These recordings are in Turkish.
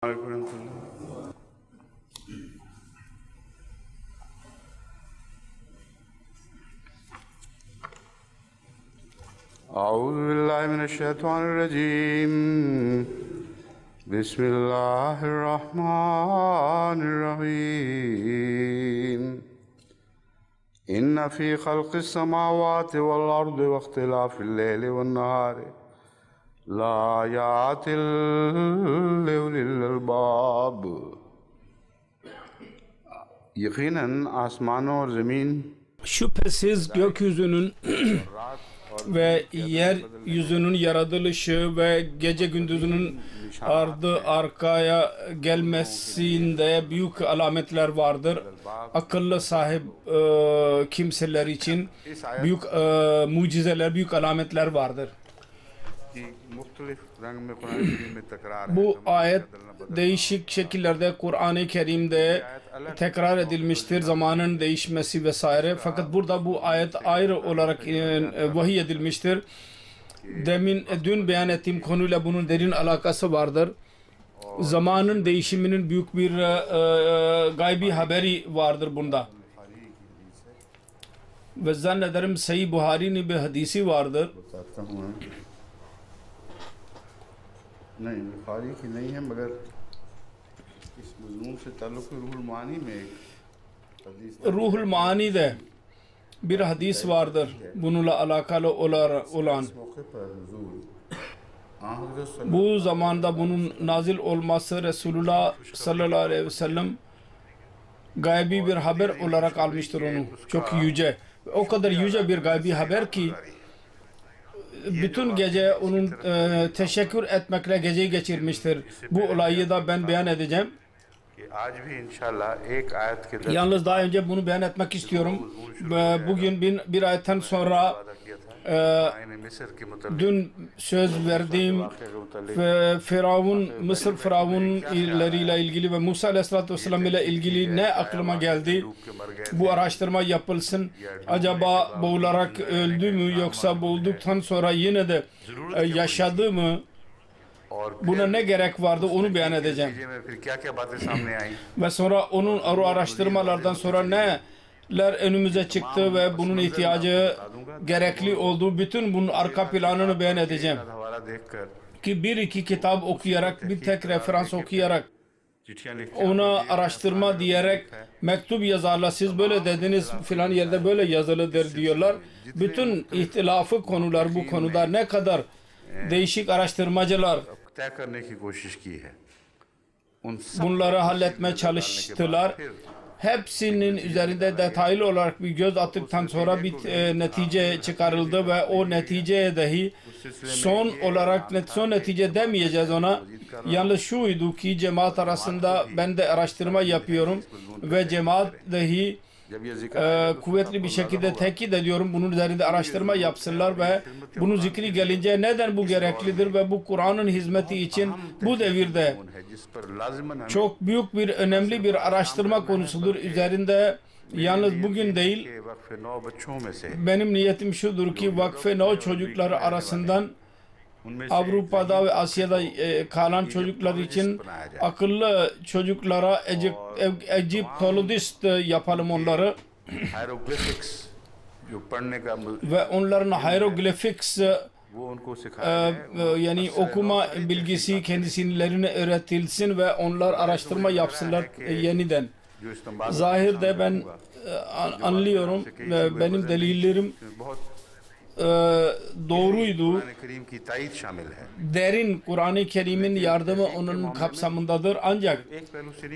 أعوذ بالله من الشيطان الرجيم بسم الله الرحمن الرحيم إن في خلق السماوات والأرض واختلاف الليل والنهار لآيات لأولي الألباب यकीनन आसमानों और ज़मीन şüphesiz gökyüzünün ve yeryüzünün yaratılışı ve gece gündüzünün ardı arkaya gelmesinde büyük alametler vardır. Akıllı sahip kimseler için büyük mucizeler, büyük alametler vardır. Bu ayet değişik şekillerde Kur'an-ı Kerim'de tekrar edilmiştir, zamanın değişmesi vesaire. Fakat burada bu ayet ayrı olarak vahiy edilmiştir. Dün beyan ettiğim konuyla bunun derin alakası vardır. Zamanın değişiminin büyük bir gaybi haberi vardır bunda. Ve zannederim Sahih Buhari'nin bir hadisi vardır. नहीं बुखारी की नहीं है मगर इस मज़मून से ताल्लुक़ रूहुल मानी में एक हदीस Ruhul Mani'de bir hadis vardır bununla alakalı olan. Bu zamanda bunun nazil olması Resulullah sallallahu aleyhi ve sellem gaybi bir haber olarak almıştır onu. Çok yüce. O kadar yüce bir gaybi haber ki bütün gece onun teşekkür etmekle geceyi geçirmiştir. Bu olayı da ben beyan edeceğim. Yalnız daha önce bunu beyan etmek istiyorum. Bugün bir ayetten sonra dün söz verdiğim Mısır Firavunlarıyla ilgili ve Musa Aleyhisselatü Vesselam ile ilgili ne aklıma geldi? Bu araştırma yapılsın. Acaba boğularak öldü mü yoksa boğulduktan sonra yine de yaşadı mı? Buna ne gerek vardı onu beyan edeceğim. Ve sonra onun araştırmalardan sonra neler önümüze çıktı ve bunun ihtiyacı gerekli olduğu bütün bunun arka planını beyan edeceğim. Ki bir iki kitap okuyarak, bir tek referans okuyarak, ona araştırma diyerek mektup yazarlar. Siz böyle dediniz filan yerde böyle yazılıdır diyorlar. Bütün ihtilafı konular bu konuda ne kadar değişik araştırmacılar bunları halletmeye çalıştılar. Hepsinin üzerinde detaylı olarak bir göz attıktan sonra bir netice çıkarıldı ve o neticeye dahi son netice demeyeceğiz ona. Yalnız şuydu ki cemaat arasında ben de araştırma yapıyorum ve cemaat dahi kuvvetli bir şekilde tekit ediyorum. Bunun üzerinde araştırma yapsınlar ve bunun zikri gelince neden bu gereklidir ve bu Kur'an'ın hizmeti için bu devirde çok büyük bir önemli bir araştırma konusudur. Üzerinde yalnız bugün değil, benim niyetim şudur ki Vakfe No çocukları arasından Avrupa'da ve Asya'da kalan çocuklar için akıllı çocuklara Egyptologist yapalım onları ve onların hieroglyphics yani okuma bilgisi kendisilerine öğretilsin ve onlar araştırma yapsınlar yeniden. Zahirde ben anlıyorum ve benim delillerim doğruydu. Derin Kur'an-ı Kerim'in yardımı onun kapsamındadır. Ancak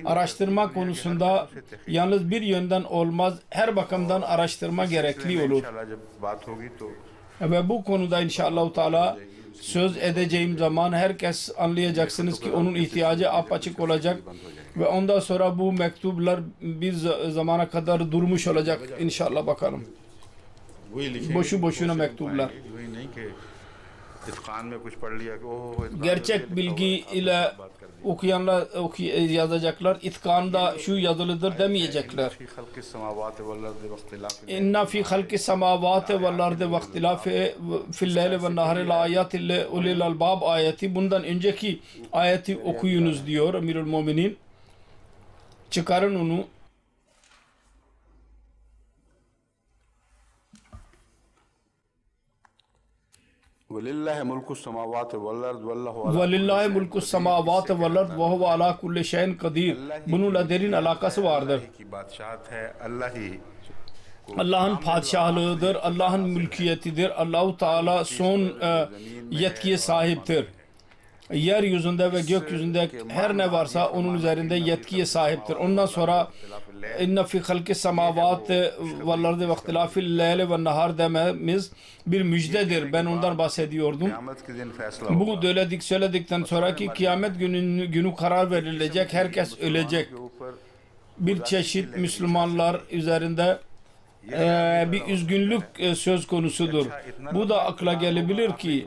araştırma konusunda yalnız bir yönden olmaz. Her bakımdan araştırma gerekli olur. Ve bu konuda inşallah Teala söz edeceğim zaman herkes anlayacaksınız ki onun ihtiyacı apaçık olacak ve ondan sonra bu mektuplar bir zamana kadar durmuş olacak inşallah bakalım. Boşu boşuna mektuplar. Gerçek bilgi ile okuyanlar yazacaklar. İtkan'da şu yazılıdır demeyecekler. İnna fi halki semavati vel ardı ve ihtilafi fil leyli ve nahari la ayatin li ulil albab ayeti. Bundan önceki ayeti okuyunuz diyor Emirül Müminin. Çıkarın onu. وَلِلَّهِ مُلْكُ السَّمَاوَاتِ وَالْأَرْضِ وَلِلَّهِ مُلْكُ السَّمَاوَاتِ وَالْأَرْضِ وَهُوَ عَلَى كُلِّ شَيْءٍ قَدِيرٌ. Bununla derin alakası vardır. Allah'ın padişahlığıdır, Allah'ın mülkiyetidir. Allahu Teala son yetkiye sahiptir. Yeryüzünde ve gökyüzünde her ne varsa onun üzerinde yetkiye sahiptir. Ondan sonra inna fi halki semavat vel ardı ve ihtilafil leyli ve nahar dememiz bir müjdedir. Ben ondan bahsediyordum. Bu söyledikten sonraki kıyamet günü karar verilecek. Herkes ölecek. Bir çeşit Müslümanlar üzerinde bir üzgünlük söz konusudur. Bu da akla gelebilir ki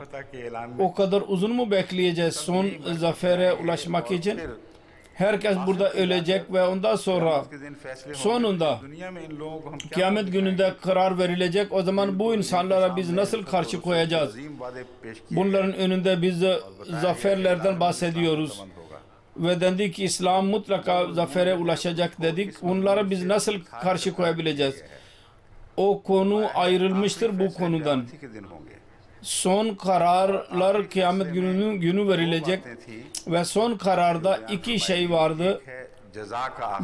o kadar uzun mu bekleyeceğiz son zafere ulaşmak için? Herkes burada ölecek ve ondan sonra sonunda kıyamet gününde karar verilecek. O zaman bu insanlara biz nasıl karşı koyacağız? Bunların önünde biz zaferlerden bahsediyoruz. Ve dedik ki İslam mutlaka zafere ulaşacak dedik. Bunlara biz nasıl karşı koyabileceğiz? O konu ayrılmıştır bu konudan. Son kararlar kıyamet günü verilecek ve son kararda iki şey vardı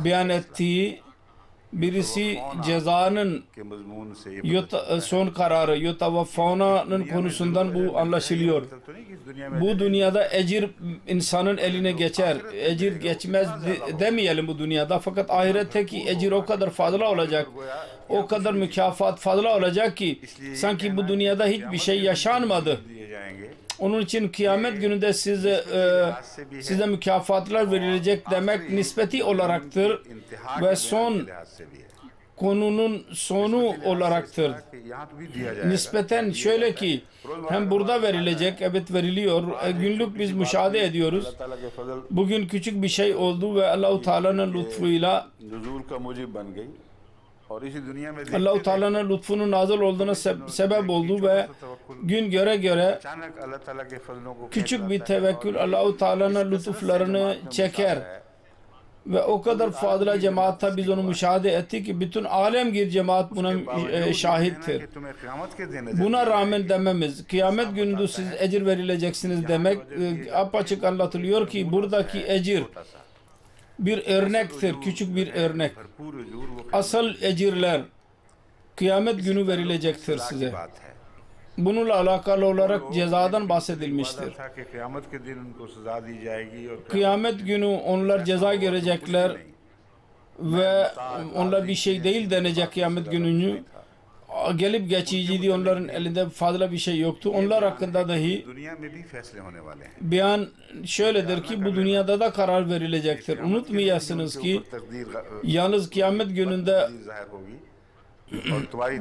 beyan ettiği. Birisi cezanın son kararı yutavaffavna'nın konusundan bu anlaşılıyor. Bu dünyada ecir insanın eline geçer. Ecir geçmez demeyelim bu dünyada, fakat ahiretteki ecir o kadar fazla olacak. O kadar mükafat fazla olacak ki sanki bu dünyada hiçbir şey yaşanmadı. Onun için kıyamet gününde size mükafatlar verilecek demek nispeti olaraktır ve konunun sonu olaraktır. Nispeten şöyle ki hem burada verilecek, evet veriliyor. Günlük biz müşahede ediyoruz. Bugün küçük bir şey oldu ve Allah-u Teala'nın lütfuyla Allah-u Teala'nın lütfunun nazil olduğuna sebep oldu ve gün göre küçük bir tevekkül Allah-u Teala'nın lütuflarını çeker ve o kadar fazla cemaatta biz onu müşahede ettik ki bütün alemgir cemaat buna şahittir. Buna rağmen dememiz kıyamet gününde siz ecir verileceksiniz demek apaçık anlatılıyor ki buradaki ecir bir örnektir, küçük bir örnek. Asıl ecirler kıyamet günü verilecektir size. Bununla alakalı olarak cezadan bahsedilmiştir. Kıyamet günü onlar ceza görecekler ve onlar bir şey değil denecek kıyamet gününü. Gelip geçiciydi, onların elinde fazla bir şey yoktu. Onlar hakkında dahi beyan şöyledir ki bu dünyada da karar verilecektir. Unutmayasınız ki yalnız kıyamet gününde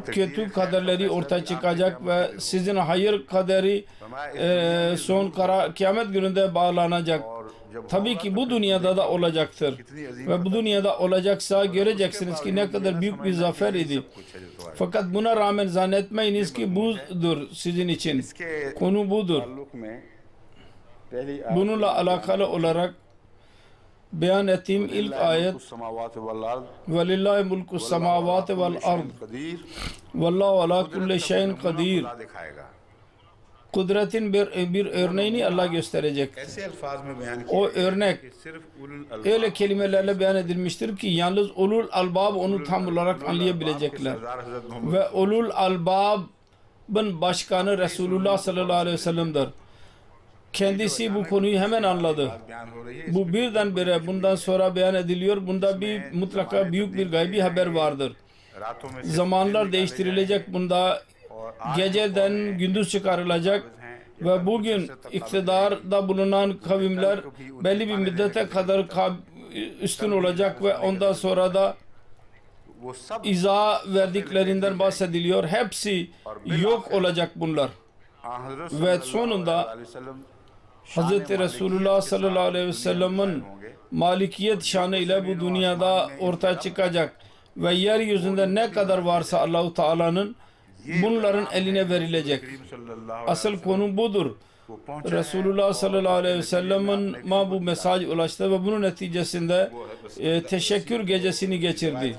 kötü kaderleri ortaya çıkacak ve sizin hayır kaderi son karar kıyamet gününde bağlanacak. Tabii ki bu dünyada da olacaktır. Ve bu dünyada olacaksa göreceksiniz ki ne kadar büyük bir zafer idi. Fakat buna rağmen zannetmeyiniz ki budur sizin için. Konu budur. Bununla alakalı olarak beyan ettiğim ilk ayet وَلِلَّهِ مُلْكُ السَّمَاوَاتِ وَالْأَرْضِ وَاللّٰهُ عَلَى كُلِّ شَيْءٍ قَدِيرٌ. Kudretin bir örneğini Allah gösterecek. O örnek öyle kelimelerle beyan edilmiştir ki yalnız ulul albab onu tam olarak anlayabilecekler. Ve ulul albabın başkanı Resulullah sallallahu aleyhi ve sellem'dir. Kendisi bu konuyu hemen anladı. Bu birdenbire bundan sonra beyan ediliyor. Bunda mutlaka büyük bir gaybi haber vardır. Zamanlar değiştirilecek bunda. Geceden gündüz çıkarılacak ve bugün iktidarda bulunan kavimler belli bir müddete kadar üstün olacak ve ondan sonra da izah verdiklerinden bahsediliyor. Hepsi yok olacak bunlar. Ve sonunda Hz. Resulullah sallallahu aleyhi ve sellem'in malikiyet şanı ile bu dünyada ortaya çıkacak ve yeryüzünde ne kadar varsa Allah-u Teala'nın bunların eline verilecek. Asıl konu budur. Resulullah sallallahu aleyhi ve sellem'in bu mesaj ulaştı ve bunun neticesinde teşekkür gecesini geçirdi.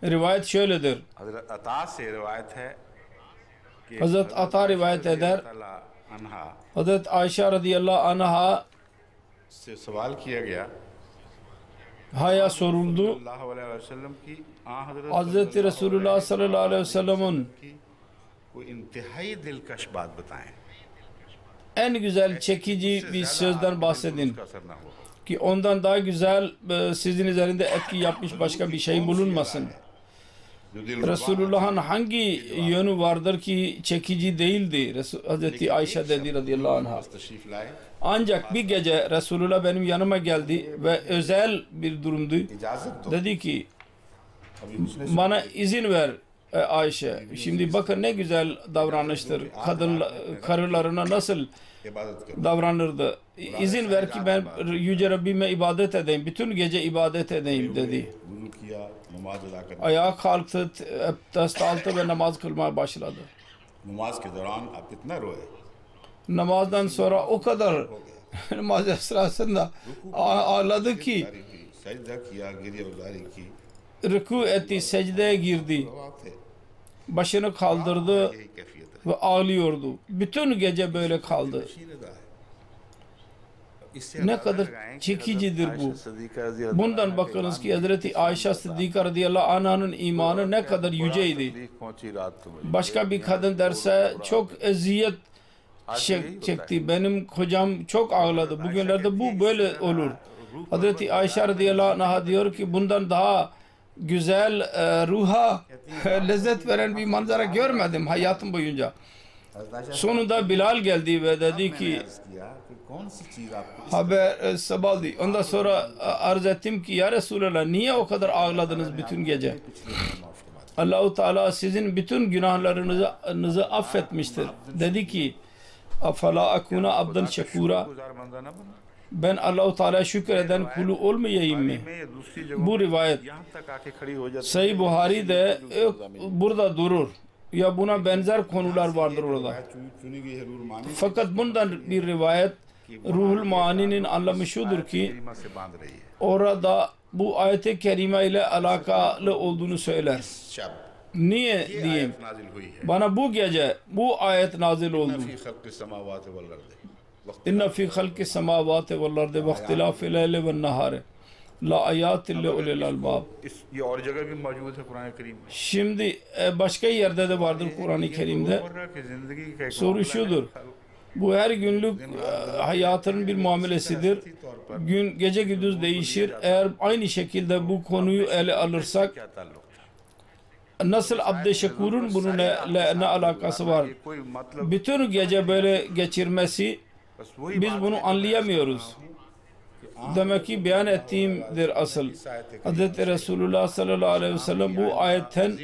Rivayet şöyledir. Hazret Ata rivayet eder. Hazret Ayşe radıyallahu anha haya soruldu. Hazreti Resulullah sallallahu aleyhi ve sellem'in en güzel çekici bir sözden bahsedin ki ondan daha güzel sizin üzerinde etki yapmış başka bir şey bulunmasın. Resulullah'ın hangi yönü vardır ki çekici değildi? Hazreti Ayşe dedi radıyallahu anh'a. Ancak bir gece Resulullah benim yanıma geldi ve özel bir durumdu. Dedi ki bana izin ver Ayşe. Şimdi bakın ne güzel davranıştır. Karılarına nasıl davranırdı. İzin ver ki ben Yüce Rabbime ibadet edeyim. Bütün gece ibadet edeyim dedi. Ayağa kalktı, abdest aldı ve namaz kılmaya başladı. Namazdan sonra o kadar namaz esnasında ağladı ki rükû etti, secdeye girdi. Başını kaldırdı ve ağlıyordu. Bütün gece böyle kaldı. Ne kadar çekicidir bu. Bundan bakınız ki Hazreti Ayşe Sıddika radıyallahu anh'ın imanı ne kadar yüceydi. Başka bir kadın derse çok eziyet çekti. Benim kocam çok ağladı. Bugünlerde bu böyle olur. Hazreti Ayşe radıyallahu anh'a diyor ki bundan daha güzel ruha lezzet veren bir manzara görmedim hayatım boyunca. Sonunda Bilal geldi ve dedi ki haber sabahdı. Ondan sonra arz ettim ki ya Resulallah niye o kadar ağladınız bütün gece? Allah-u Teala sizin bütün günahlarınızı affetmiştir. Dedi ki afala akuna abdan şekura, ben Allah-u Teala'ya şükreden kulu olmayayım mı? Bu rivayet Sahih Buhari'de burada durur. Ya buna benzer konular vardır orada. Fakat bundan bir rivayet Ruhul Maani'nin anlamı şudur ki orada bu ayet-i kerime ile alakalı olduğunu söyler. Niye diyeyim? Bana bu gece bu ayet nazil oldu. İnne fî halqis semâvâti vel ardı ve ihtilâfil leyli ven nehâri la ayatin li ulil albab. Şimdi başka yerde de vardır Kur'an-ı Kerim'de. Soru şudur. Bu her günlük hayatın bir muamelesidir. Gece gündüz değişir. Eğer aynı şekilde bu konuyu ele alırsak nasıl Abd-i Şekur'un bununla ne alakası var? Bütün gece böyle geçirmesi biz bunu anlayamıyoruz. Demek ki beyan ettiğimdir asıl. Hz. Resulullah sallallahu aleyhi ve sellem bu ayetten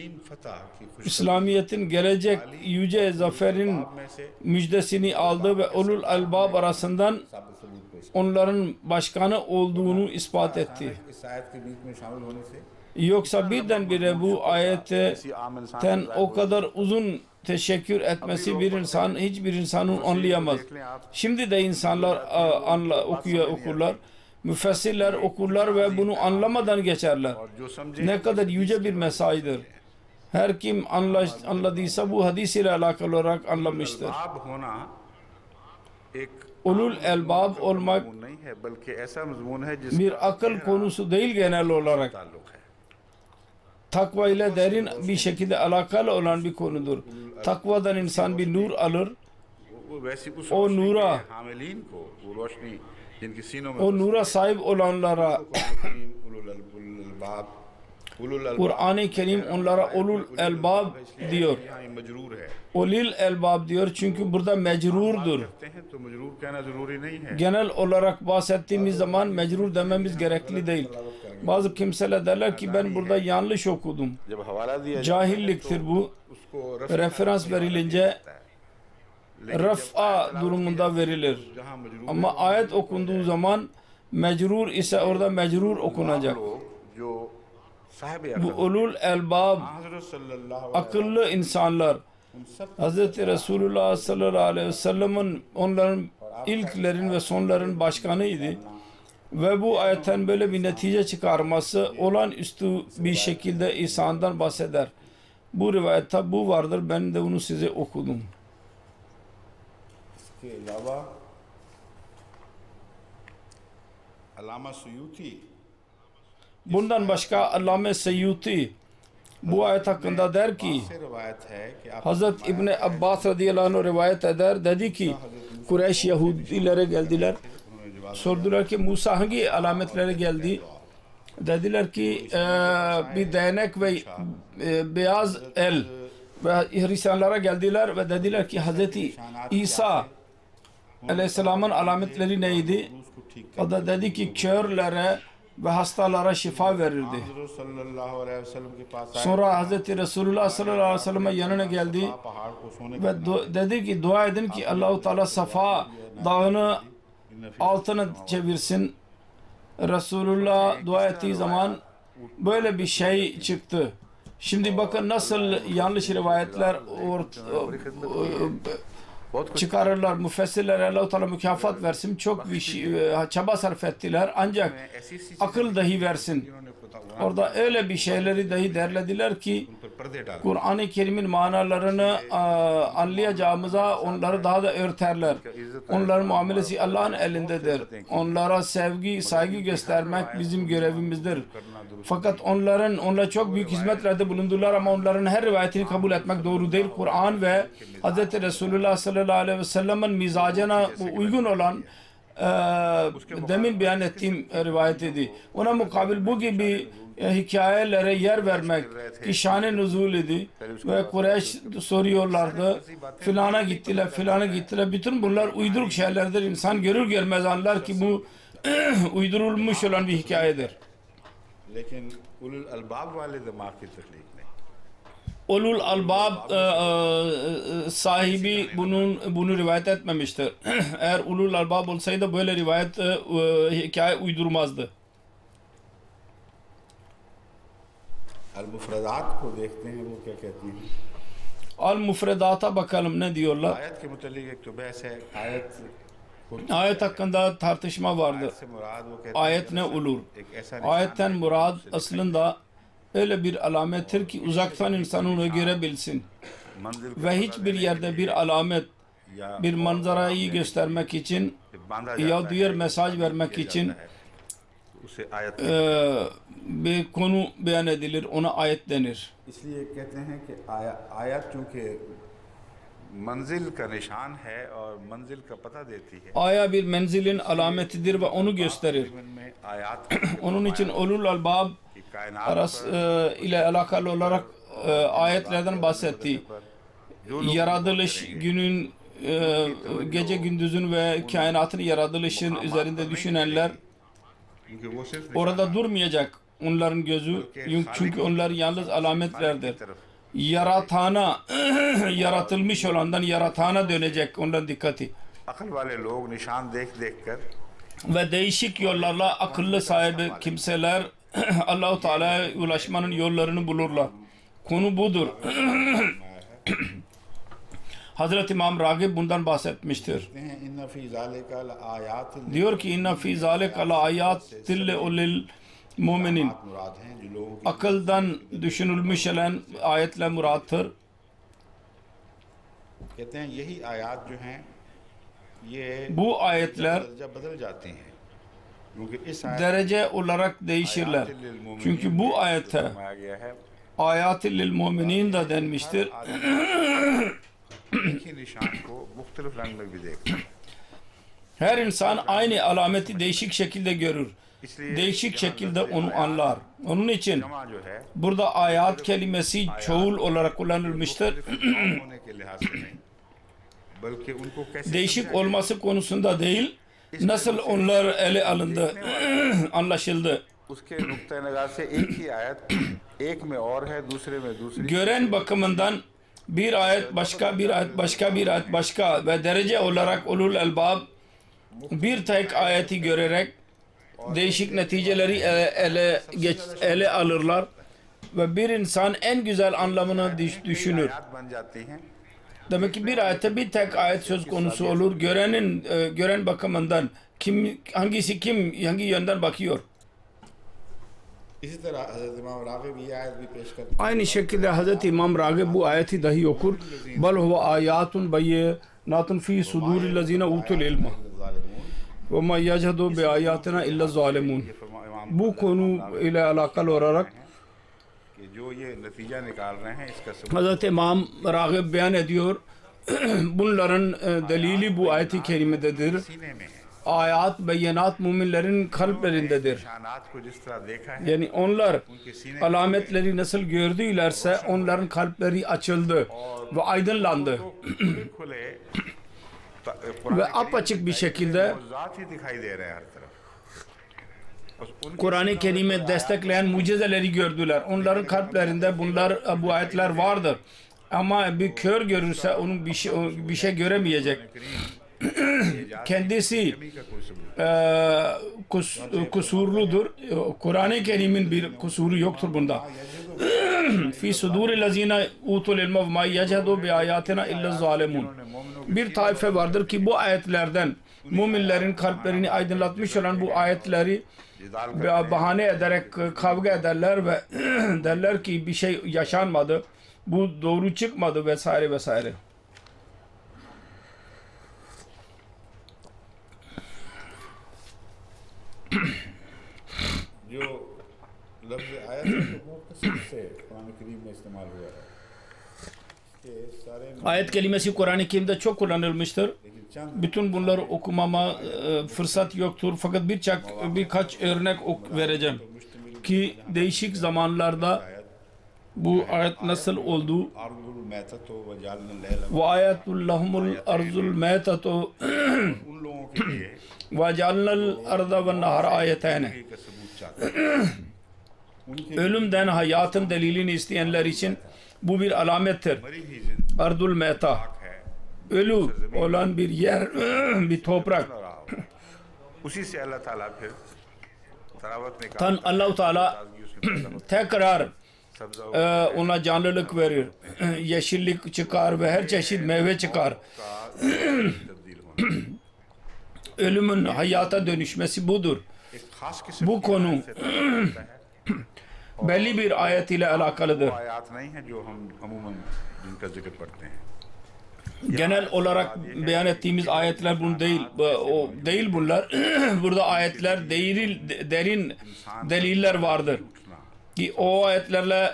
İslamiyet'in gelecek yüce zaferin müjdesini aldı ve ulul albab arasından onların başkanı olduğunu ispat etti. Yoksa birdenbire bu ayetten o kadar uzun teşekkür etmesi hiçbir insanın anlayamaz. Şimdi de insanlar okurlar, müfessirler okurlar ve bunu anlamadan geçerler. Ne kadar yüce bir mesajdır. Her kim anladıysa bu hadis ile alakalı olarak anlamıştır. Ulul elbab olmak bir akıl konusu değil genel olarak. Takva ile derin bir şekilde alakalı olan bir konudur. Takvadan insan bir nur alır. O nura sahip olanlara Kur'an-ı Kerim onlara ulul elbab diyor. Ulul elbab diyor çünkü burada mecrurdur. Genel olarak bahsettiğimiz zaman mecrur dememiz gerekli değil. Bazı kimseler derler ki ben burada yanlış okudum. Cahilliktir bu. Referans verilince raf'a durumunda verilir. Ama ayet okunduğu zaman mecrur ise orada mecrur okunacak. Bu ulul elbab, akıllı insanlar, Hz. Resulullah sallallahu aleyhi ve sellem'in onların ilklerin ve sonların başkanıydı. Ve bu ayetten böyle bir netice çıkarması olağanüstü bir şekilde ihsandan bahseder. Bu rivayette bu vardır. Ben de onu size okudum. Bundan başka Allame Seyyuti bu ayet hakkında der ki Hazret İbni Abbas radıyallahu anh rivayet eder, dedi ki Kureyş Yahudilere geldiler, sordular ki Musa hangi alametlere geldi? Dediler ki bir değnek ve beyaz el. Ve Hristiyanlara geldiler ve dediler ki Hazreti İsa Aleyhisselam'ın alametleri neydi? O da dedi ki körlere ve hastalara şifa verirdi. Sonra Hz. Resulullah sallallahu aleyhi ve sellem'e yanına geldi ve dedi ki dua edin ki Allah-u Teala Safa dağını altına çevirsin. Resulullah dua ettiği zaman böyle bir şey çıktı. Şimdi bakın nasıl yanlış rivayetler çıkarırlar. Müfessirler Allah-u Teala mükafat versin. Çok bir çaba sarf ettiler. Ancak akıl dahi versin. Orada öyle bir şeyleri dahi derlediler ki Kur'an-ı Kerim'in manalarını anlayacağımıza onları daha da örterler. Onların muamelesi Allah'ın elindedir. Onlara sevgi, saygı göstermek bizim görevimizdir. Fakat onlara çok büyük hizmetlerde bulundular ama onların her rivayetini kabul etmek doğru değil. Kur'an ve Hz. Resulullah sallallahu aleyhi ve sellem'in mizacına uygun olan demin beyan ettiğim rivayet idi. Ona mukabil bu gibi hikayelere yer vermek ki şan-ı nuzul idi ve Kureyş soruyorlardı filana gittiler. Bütün bunlar uyduruk şeylerdir. İnsan görür görmez anlar ki bu uydurulmuş olan bir hikayedir. Ulul albab sahibi bunu rivayet etmemiştir. Eğer ulul albab olsaydı böyle rivayet hikaye uydurmazdı. Al-Mufredat ko dekhte hain wo kya kehti hain. Al-Mufredata bakalım ne diyorlar. Ayet ke mutallik ek to bahs hai. Ayet hakkında tartışma vardı. Ayet ne olur? Ayetten murad aslında öyle bir alamettir ki uzaktan insan onu görebilsin. Ve hiçbir yerde bir alamet, bir manzarayı göstermek için ya diğer mesaj vermek için bir konu beyan edilir. Ona ayet denir. İsliye कहते हैं कि ayet çünkü मंजिल का निशान है और मंजिल का पता देती है. Aya bir menzilin alametidir ve onu gösterir. Onun için ulul albab ile alakalı olarak ayetlerden bahsetti. Yaratılış günün, gece gündüzün ve kainatın yaratılışın üzerinde düşünenler orada durmayacak onların gözü. Çünkü onlar yalnız alametlerdir. Yaratana, yaratılmış olandan yaratana dönecek onların dikkati. Ve değişik yollarla akıllı sahibi kimseler Allah-u Teala'ya ulaşmanın yollarını bulurlar. Konu budur. Hazreti İmam Ragib bundan bahsetmiştir. Diyor ki inna fi zalika la ayatil lil müminin. Akıldan düşünülmüş olan ayetle murattır. Bu ayetler derece olarak değişirler. Çünkü bu ayette ayatil lil müminin de denmiştir. Her insan aynı alameti değişik şekilde görür. Değişik şekilde onu anlar. Onun için burada ayat kelimesi çoğul olarak kullanılmıştır. Değişik olması konusunda değil, nasıl onlar ele alındı, anlaşıldı. Gören bakımından bir ayet başka, bir ayet başka, bir ayet başka ve derece olarak ulul elbab bir tek ayeti görerek değişik neticeleri ele alırlar ve bir insan en güzel anlamını düşünür. Demek ki bir ayette bir tek ayet söz konusu olur. Gören bakımından hangi yönden bakıyor? Aynı şekilde Hazreti İmam Ragib bu ayeti dahi okur. Bal huve ayatun bayyinatun fi sudurillezine utul ilma ve ma yechhadu bi ayatina illa zalimun. Bu konu ile alakalı olarak Hazreti İmam Ragib beyan ediyor. Bunların delili bu ayet-i kerimededir. Ayat, beyinat müminlerin kalplerindedir. Yani onlar alametleri nasıl gördülerse onların kalpleri açıldı ve aydınlandı. Ve apaçık bir şekilde Kur'an-ı Kerim'i destekleyen mucizeleri gördüler. Onların kalplerinde bu ayetler vardır. Ama bir kör görürse onun bir şey göremeyecek. Kendisi kusurludur. Kur'an-ı Kerim'in bir kusuru yoktur bunda. Fi sudurillezine utul ilme ve ma yechhadu bi ayatina illa zalimun. Bir taife vardır ki bu ayetlerden müminlerin kalplerini aydınlatmış olan bu ayetleri bahane ederek kavga ederler ve derler ki bir şey yaşanmadı, bu doğru çıkmadı vesaire vesaire. जो लफ्ज़ आयत है तो बहुत कसर से कुरान करीम में इस्तेमाल हुआ है। Ayet kelimesi Kur'an-ı Kerim'de çok kullanılmıştır. Bütün bunları okumama fırsat yoktur. Fakat birkaç örnek vereceğim ki değişik zamanlarda bu ayet nasıl oldu. Ve ayetul lahumul arzul meytatu ve cealnal arda ve nahara ayetene. Ölümden hayatın delilini isteyenler için bu bir alamettir. Ardul meta, ölü olan bir yer, bir toprak. Allah-u Teala tekrar ona canlılık verir. Yeşillik çıkar ve her çeşit meyve çıkar. Ölümün hayata dönüşmesi budur. Bu konu belli bir ayet ile alakalıdır. Genel olarak beyan ettiğimiz ayetler bunu değil. O değil bunlar. Burada ayetler derin deliller vardır. Ki o ayetlerle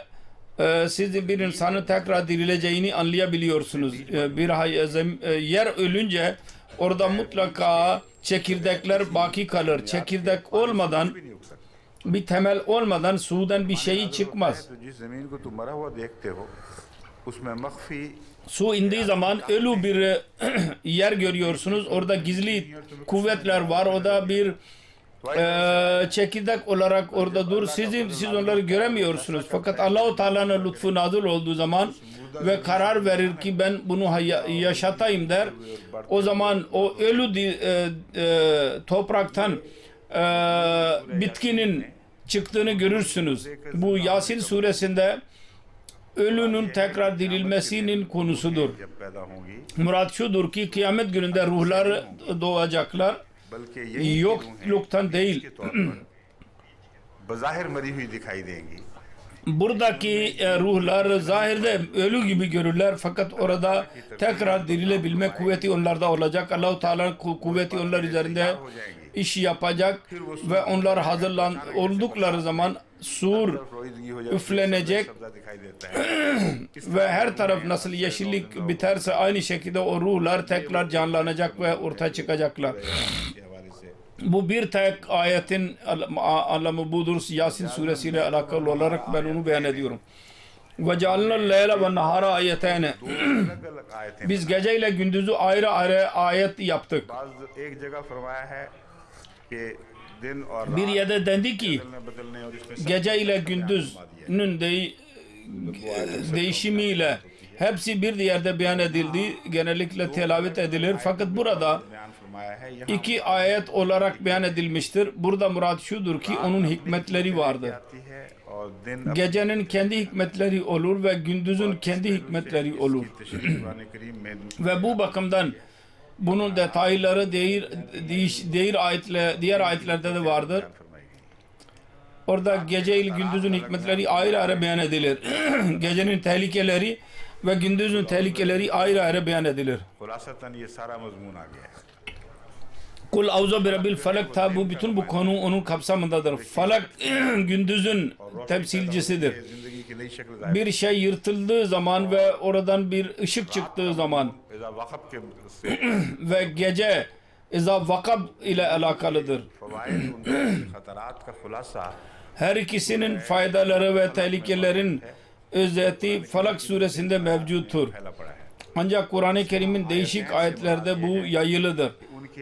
siz bir insanın tekrar dirileceğini anlayabiliyorsunuz. Bir yer ölünce orada mutlaka çekirdekler baki kalır. Çekirdek olmadan, bir temel olmadan sudan bir şey çıkmaz. Su indiği zaman ölü bir yer görüyorsunuz. Orada gizli kuvvetler var. Orada bir çekirdek olarak orada dur. Siz onları göremiyorsunuz. Fakat Allah-u Teala'nın lütfu nazil olduğu zaman ve karar verir ki ben bunu yaşatayım der. O zaman o ölü topraktan bitkinin çıktığını görürsünüz. Bu Yasin suresinde ölünün tekrar dirilmesinin konusudur. Murat şudur ki kıyamet gününde ruhlar doğacaklar. Yokluktan değil. Buradaki ruhlar zahirde ölü gibi görürler fakat orada tekrar dirilebilme kuvveti onlarda olacak. Allah-u Teala kuvveti onlar üzerinde iş yapacak ve onlar oldukları zaman sur üflenecek ve her taraf nasıl yeşillik biterse aynı şekilde o ruhlar tekrar canlanacak ve ortaya çıkacaklar. Bu bir tek ayetin anlamı budur. Yasin suresiyle alakalı olarak ben onu beyan ediyorum. Ve cealnal leyle ve nahara ayetene. Biz geceyle gündüzü ayrı ayrı ayet yaptık. Bir yerde dendi ki gece ile gündüzün değişimiyle Hepsi bir yerde beyan edildi. Genellikle telavet edilir. Fakat burada iki ayet olarak beyan edilmiştir. Burada murat şudur ki onun hikmetleri vardır. Gecenin kendi hikmetleri olur ve gündüzün kendi hikmetleri olur. Ve bu bakımdan bunun detayları diğer ayetlerde de vardır. Orada gece ile gündüzün hikmetleri ayrı ayrı beyan edilir. Gecenin tehlikeleri ve gündüzün tehlikeleri ayrı ayrı beyan edilir. Kul auzu bi rabbil falak ta bu bütün bu konu onun kapsamındadır. Falak gündüzün temsilcisidir. Bir şey yırtıldığı zaman ve oradan bir ışık çıktığı zaman ve gece İza vakab ile alakalıdır. Her ikisinin faydaları ve tehlikelerin özeti Falak suresinde mevcuttur. Ancak Kur'an-ı Kerim'in değişik ayetlerde bu yayılıdır.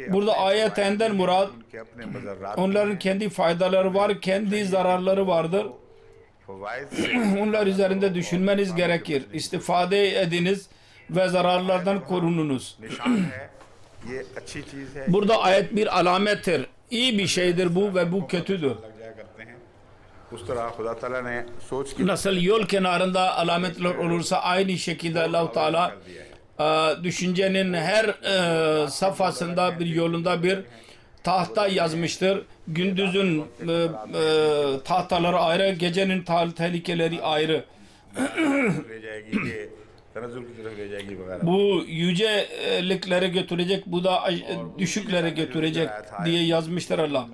Burada ayetenden murat onların kendi faydaları var, kendi zararları vardır. Onlar üzerinde düşünmeniz gerekir. İstifade ediniz ve zararlardan korununuz. Burada ayet bir alamettir. İyi bir şeydir bu ve bu kötüdür. Nasıl yol kenarında alametler olursa aynı şekilde Allah-u Teala düşüncenin her safhasında bir yolunda bir tahta yazmıştır. Gündüzün tahtaları ayrı, gecenin tehlikeleri ayrı. Bu yüceliklere götürecek, bu da düşüklere götürecek diye yazmıştır Allah.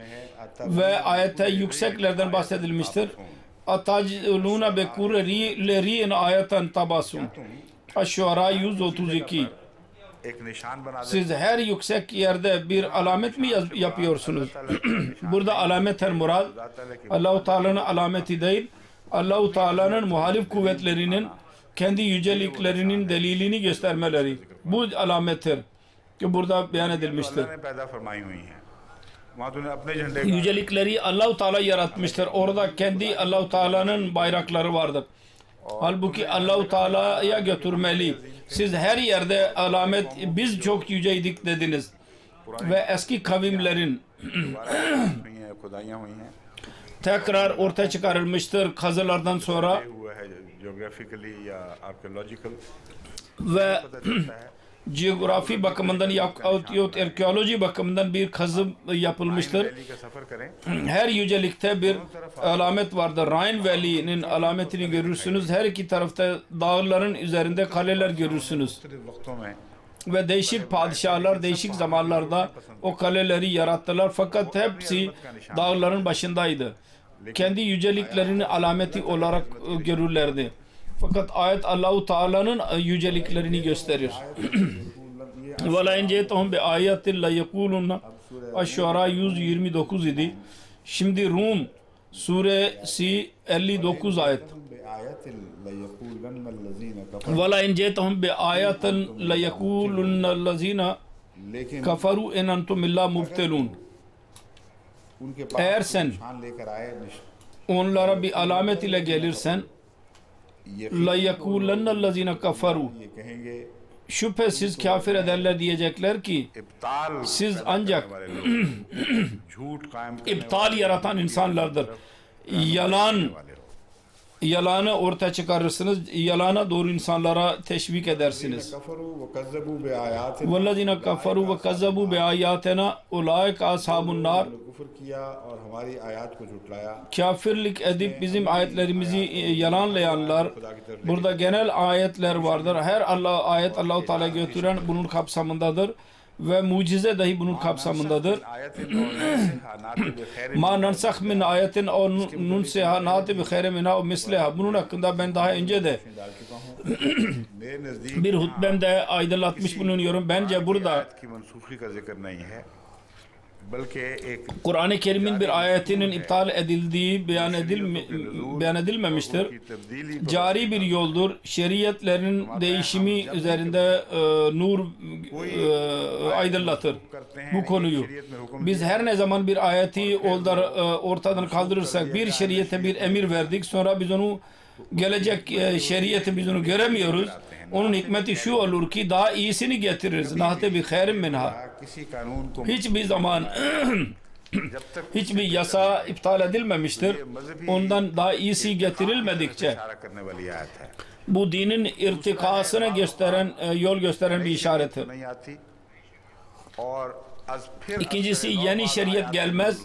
Ve ayette yükseklerden bahsedilmiştir. Atacluna be kurri'in ayeten tabasun. Aş-Şuara 132. Siz her yüksek yerde bir alamet mi yapıyorsunuz? Burada alametler murad Allah-u Teala'nın alameti değil, Allah-u Teala'nın muhalif kuvvetlerinin kendi yüceliklerinin delilini göstermeleri. Bu alamettir ki burada beyan edilmiştir. Yücelikleri Allah-u Teala yaratmıştır. Orada kendi Allah-u Teala'nın bayrakları vardır. Halbuki Allah-u Teala'ya götürmeli. Siz her yerde alamet, biz çok yüceydik dediniz. Ve eski kavimlerin tekrar ortaya çıkarılmıştır kazılardan sonra. Ve geografi bakımından yahut arkeoloji bakımından bir kazı yapılmıştır. Her yücelikte bir alamet vardır. Rhine Valley'nin alametini görürsünüz. Her iki tarafta dağların üzerinde kaleler görürsünüz. Ve değişik padişahlar değişik zamanlarda o kaleleri yarattılar. Fakat hepsi dağların başındaydı. Kendi yüceliklerini alameti olarak görürlerdi. Fakat ayet Allah-u Teala'nın yüceliklerini gösterir. وَلَاِنْ جَيْتَهُمْ بِآيَةٍ لَيَقُولُنَّ Aş-Şuara 129 idi. Şimdi Rum suresi 59 ayet. وَلَاِنْ جَيْتَهُمْ بِآيَةٍ لَيَقُولُنَّ الَّذ۪ينَ كَفَرُوا اِنْ اَنْتُمْ اِلَّا مُبْتَلُونَ. Eğer sen onlara bir alamet ile gelirsen لَيَقُولَنَّ الَّذ۪ينَ كَفَرُوا şüphesiz kafir ederler diyecekler ki siz ancak iptal yaratan insanlardır. Yalanı ortaya çıkarırsınız, yalana doğru insanlara teşvik edersiniz. وَالَّذِينَ كَفَرُوا وَكَذَّبُوا بِآيَاتِنَا اُولَٰئِكَ أَصْحَابُ النَّارِ. Kafirlik edip bizim ayetlerimizi yalanlayanlar, burada genel ayetler vardır. Her ayet Allah-u Teala götüren bunun kapsamındadır. Ve mucize dahi bunun kapsamındadır. Ma nansakh min ayetin o nunsiha nati bi khayrin minha o misliha. Bunun hakkında ben daha önce de bir hutbemde aydınlatmış bulunuyorum. Bence burada Kur'an-ı Kerim'in bir ayetinin iptal edildiği beyan edilmemiştir. Cari bir yoldur. Şeriatlerin değişimi üzerinde nur aydınlatır bu konuyu. Biz her ne zaman bir ayeti ortadan kaldırırsak, bir şeriate bir emir verdik, sonra biz onu gelecek şeriatı biz onu göremiyoruz. Onun hikmeti şu olur ki daha iyisini getiririz. Nahte bi khairin minha. Hiçbir zaman hiçbir yasa iptal edilmemiştir. Ondan daha iyisi getirilmedikçe bu dinin irtikasını gösteren, yol gösteren bir işarettir. İkincisi, yeni şeriat gelmez.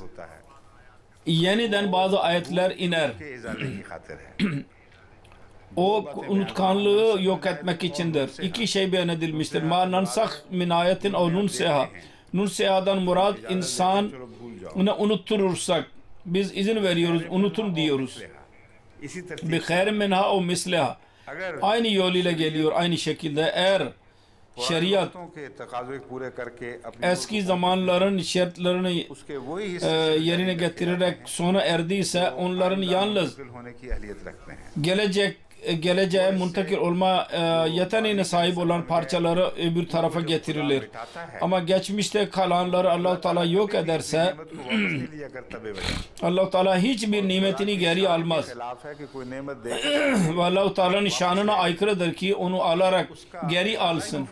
Yeniden bazı ayetler iner. O unutkanlığı yok etmek içindir. İki şey beyan edilmiştir. Ma nansakh min ayetin ev nunseha. Nunseha'dan murad insan unutturursak biz izin veriyoruz, unutun diyoruz. Bi khairin minha o misleha. Aynı yol ile geliyor, aynı şekilde. Eğer şeriat eski zamanların şartlarını yerine getirerek sona erdiyse onların yalnız geleceğe muntakil olma yeteneğine sahip olan parçaları öbür tarafa getirilir. Ama geçmişte kalanları Allah-u Teala yok ederse Allah-u Teala hiçbir nimetini geri almaz. Ve Allah-u Teala'nın şanına aykırıdır ki onu alarak geri alsın.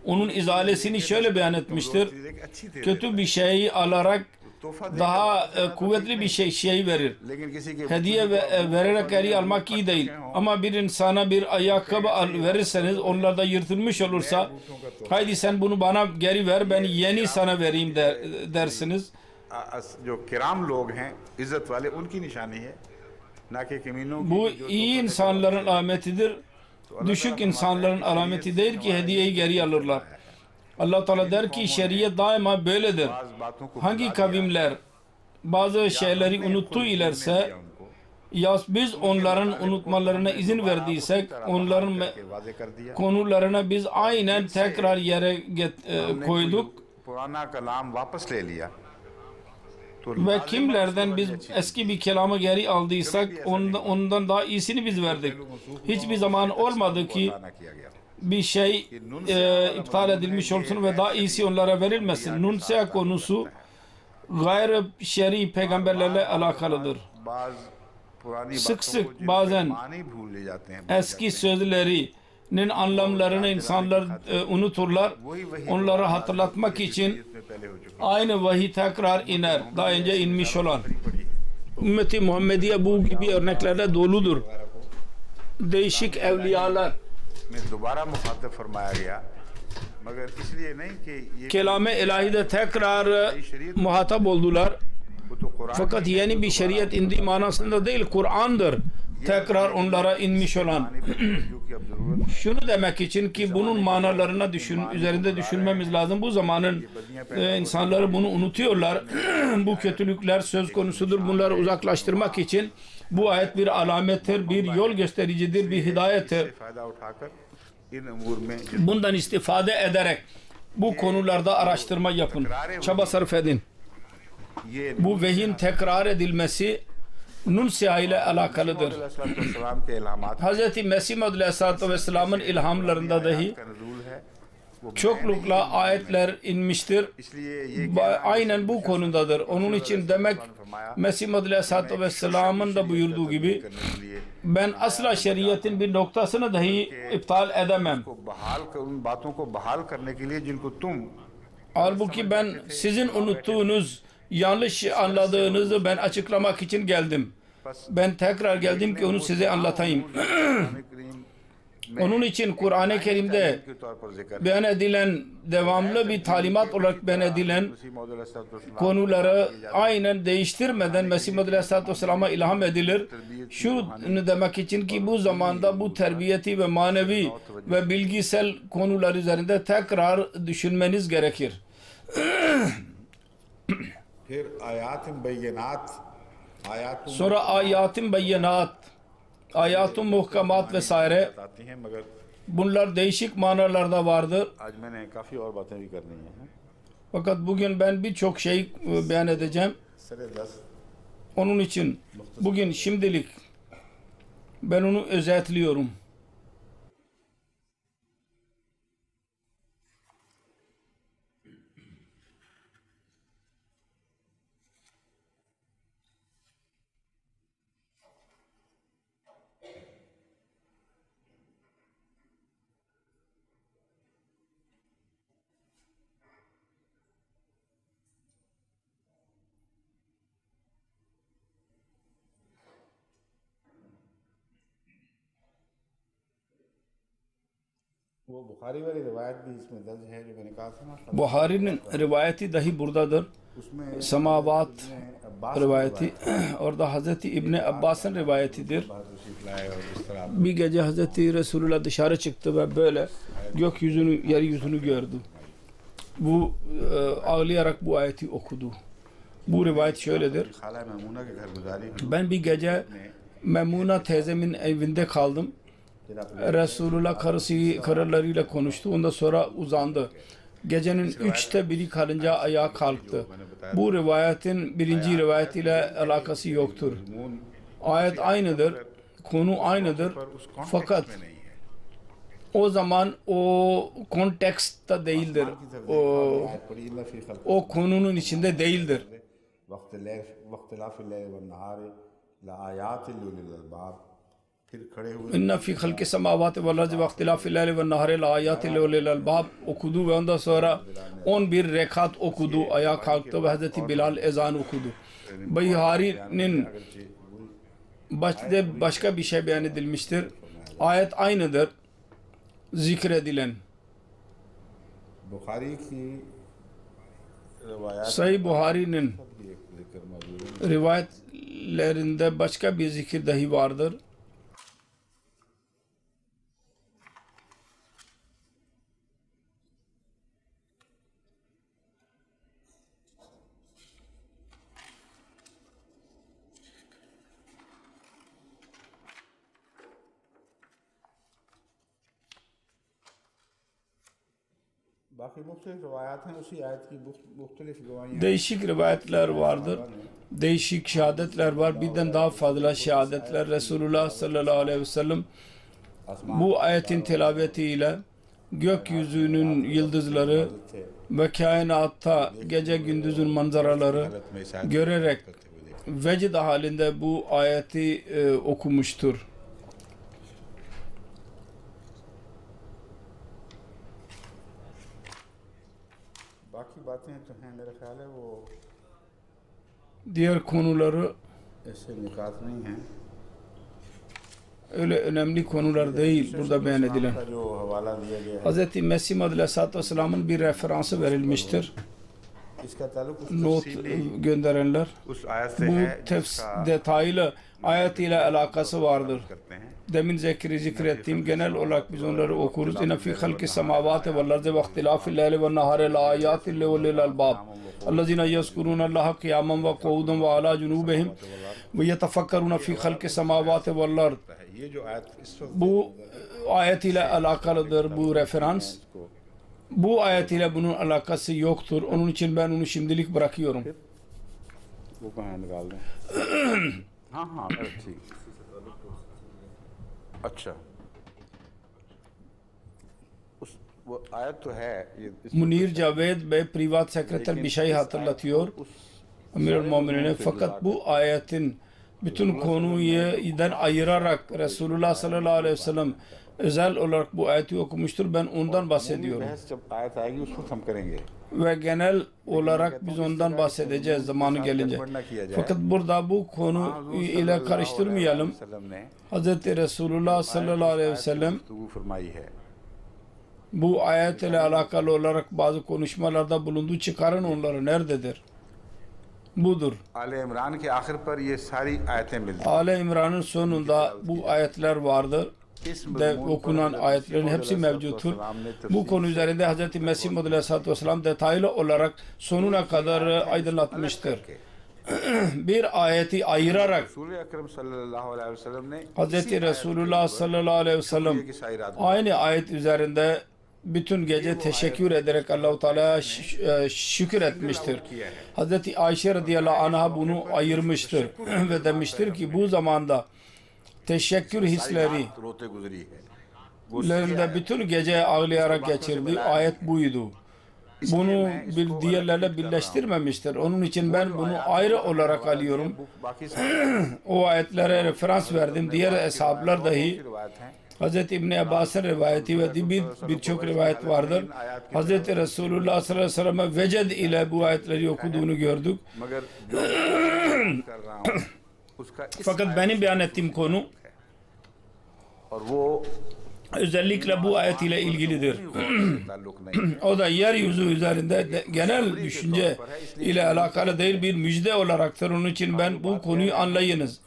Onun izalesini şöyle beyan etmiştir. Kötü bir şeyi alarak daha kuvvetli bir şey verir. Hediye vererek geri almak iyi değil. Ama bir insana bir ayakkabı verirseniz onlar da yırtılmış olursa haydi sen bunu bana geri ver, ben yeni sana vereyim dersiniz. Bu iyi insanların alametidir. Düşük insanların alameti değil ki hediyeyi geri alırlar. Allah Teala der ki şeriat daima böyledir. Hangi kavimler bazı şeyleri unuttu ilerse ya biz onların unutmalarına izin verdiysek onların konularına biz aynen tekrar yere koyduk. Ve kimlerden biz eski bir kelamı geri aldıysak ondan daha iyisini biz verdik. Hiçbir zaman olmadı ki bir şey iptal edilmiş olsun ve daha iyisi onlara verilmesin. Nunseha konusu gayri şer'i peygamberlerle alakalıdır. Sık sık bazen eski sözlerinin anlamlarını insanlar unuturlar. Onları hatırlatmak için aynı vahiy tekrar iner. Daha önce inmiş olan. Ümmeti Muhammediye bu gibi örneklerle doludur. Değişik evliyalar kelam-ı ilahide tekrar muhatap oldular. Fakat yeni bir şeriat indiği manasında değil, Kur'an'dır tekrar onlara inmiş olan. Şunu demek için ki bunun manalarına üzerinde düşünmemiz lazım. Bu zamanın insanları bunu unutuyorlar. Bu kötülükler söz konusudur. Bunları uzaklaştırmak için bu ayet bir alamettir, bir yol göstericidir, bir hidayettir. Bundan istifade ederek bu konularda araştırma yapın, çaba sarf edin. Bu vehyin tekrar edilmesi Nunseha ile alakalıdır. Hz. Mesih Maud Aleyhisselatü Vesselam'ın ilhamlarında dahi çoklukla ayetler inmiştir. Aynen bu konudadır. Onun için demek Mesih Maud Aleyhisselatü Vesselam'ın da buyurduğu gibi ben asla şeriatın bir noktasını dahi iptal edemem. Halbuki ben sizin unuttuğunuz, yanlış anladığınızı ben açıklamak için geldim. Ben tekrar geldim ki onu size anlatayım. Onun için Kur'an-ı Kerim'de beyan edilen, devamlı bir talimat olarak beyan edilen konuları aynen değiştirmeden Mesih Maud Aleyhisselatü Vesselam'a ilham edilir. Şunu demek için ki bu zamanda bu terbiyeti ve manevi ve bilgisel konular üzerinde tekrar düşünmeniz gerekir. Sonra ayat-ı beyyenat, ayat-ı muhkamat vesaire, bunlar değişik manalarda vardır. Fakat bugün ben birçok şey beyan edeceğim. Onun için bugün şimdilik ben onu özetliyorum. वो बुखारी वाली रिवायत भी इसमें दर्ज है जो मैंने कहा था ना, Buhari'nin rivayeti dahi buradadır. उसमें Semavat Abbas rivayeti orada Hazreti İbni Abbas'ın rivayetidir. बाहर तशरीफ लाए और इस तरह Bir gece Hazreti Resulullah dışarı çıktı ve böyle gökyüzünü, yeryüzünü gördü. Bu ağlayarak bu ayeti okudu. Bu rivayet şöyledir. खाला मैमूना के घर गुजारी Ben bir gece Memuna teyzemin evinde kaldım. Resulullah karılarıyla konuştu. Ondan sonra uzandı. Gecenin 1/3 kalınca ayağa kalktı. Bu rivayetin birinci rivayet ile alakası yoktur. Ayet aynıdır. Konu aynıdır. Fakat o zaman o kontekste değildir. O konunun içinde değildir. İnne fi halki semavati vel ardi ve ihtilafil leyli ven nahari la ayatin li ulil albab okudu ve ondan sonra 11 rekat okudu, ayağa kalktı ve Hazreti Bilal ezan okudu. Beyhari'nin başka bir şey beyan edilmiştir. Ayet aynıdır zikredilen. Sahih Buhari'nin rivayetlerinde başka bir zikir dahi vardır. Değişik rivayetler vardır. Değişik şehadetler var. Birden daha fazla şehadetler. Resulullah sallallahu aleyhi ve sellem bu ayetin tilavetiyle gökyüzünün yıldızları ve kainatta gece gündüzün manzaraları görerek vecd halinde bu ayeti okumuştur. Diğer konuları öyle önemli konular değil burada beyan edilen. Hz. Mesih Aleyhisselatü Vesselam'ın bir referansı verilmiştir. Not gönderenler. Bu detaylı ayet ile alakası vardır. Demin zikrettiğim genel olarak biz onları okuruz. İnne fi halki semavati vel ardi ve ihtilafil leyli ve nahari la ayatin li ulil albab. Ellezine yezkurunallaha kıyamen ve kuuden ve ala cunubihim ve yetefekkeruna fi halki semavati vel ard. Bu ayet ile alakalıdır bu referans. Bu ayet ile bunun alakası yoktur. Onun için ben onu şimdilik bırakıyorum. Munir Javed Bey privat sekreter bir şey hatırlatıyor Amirul Mu'minine, fakat bu ayetin bütün konuyu ayırarak Resulullah sallallahu aleyhi ve sellem özel olarak bu ayeti okumuştur. Ben ondan bahsediyorum. Ve genel olarak biz ondan bahsedeceğiz zamanı gelince. Fakat burada bu konu ile karıştırmayalım. Hz. Resulullah sallallahu aleyhi ve sellem bu ayet ile alakalı olarak bazı konuşmalarda bulundu. Çıkarın onları. Nerededir? Budur. Ale İmran'ın sonunda bu ayetler vardır. De okunan ayetlerin hepsi mevcuttur. Bu konu üzerinde Hz. Mesih Aleyhisselatü Vesselam detaylı olarak sonuna kadar aydınlatmıştır. Bir ayeti ayırarak Hz. Resulullah sallallahu aleyhi ve sellem aynı ayet üzerinde bütün gece teşekkür ederek Allah-u Teala'ya şükür etmiştir. Hz. Ayşe radıyallahu anh'a bunu ayırmıştır ve demiştir ki bu zamanda teşekkür hisleri bütün gece ağlayarak geçirdi. Ayet buydu. Bunu bir diğerlerle birleştirmemiştir. Onun için ben bunu ayrı olarak alıyorum. O ayetlere referans verdim. Diğer eshablar dahi Hz. İbni Abbas'ın rivayeti ve birçok rivayet vardır. Hz. Resulullah sallallahu aleyhi ve sellem'e vecd ile bu ayetleri okuduğunu gördük. Fakat benim beyan ettiğim konu özellikle bu ayet ile ilgilidir. O da yeryüzü üzerinde genel düşünce ile alakalı değil, bir müjde olaraktır. Onun için ben bu konuyu anlayınız.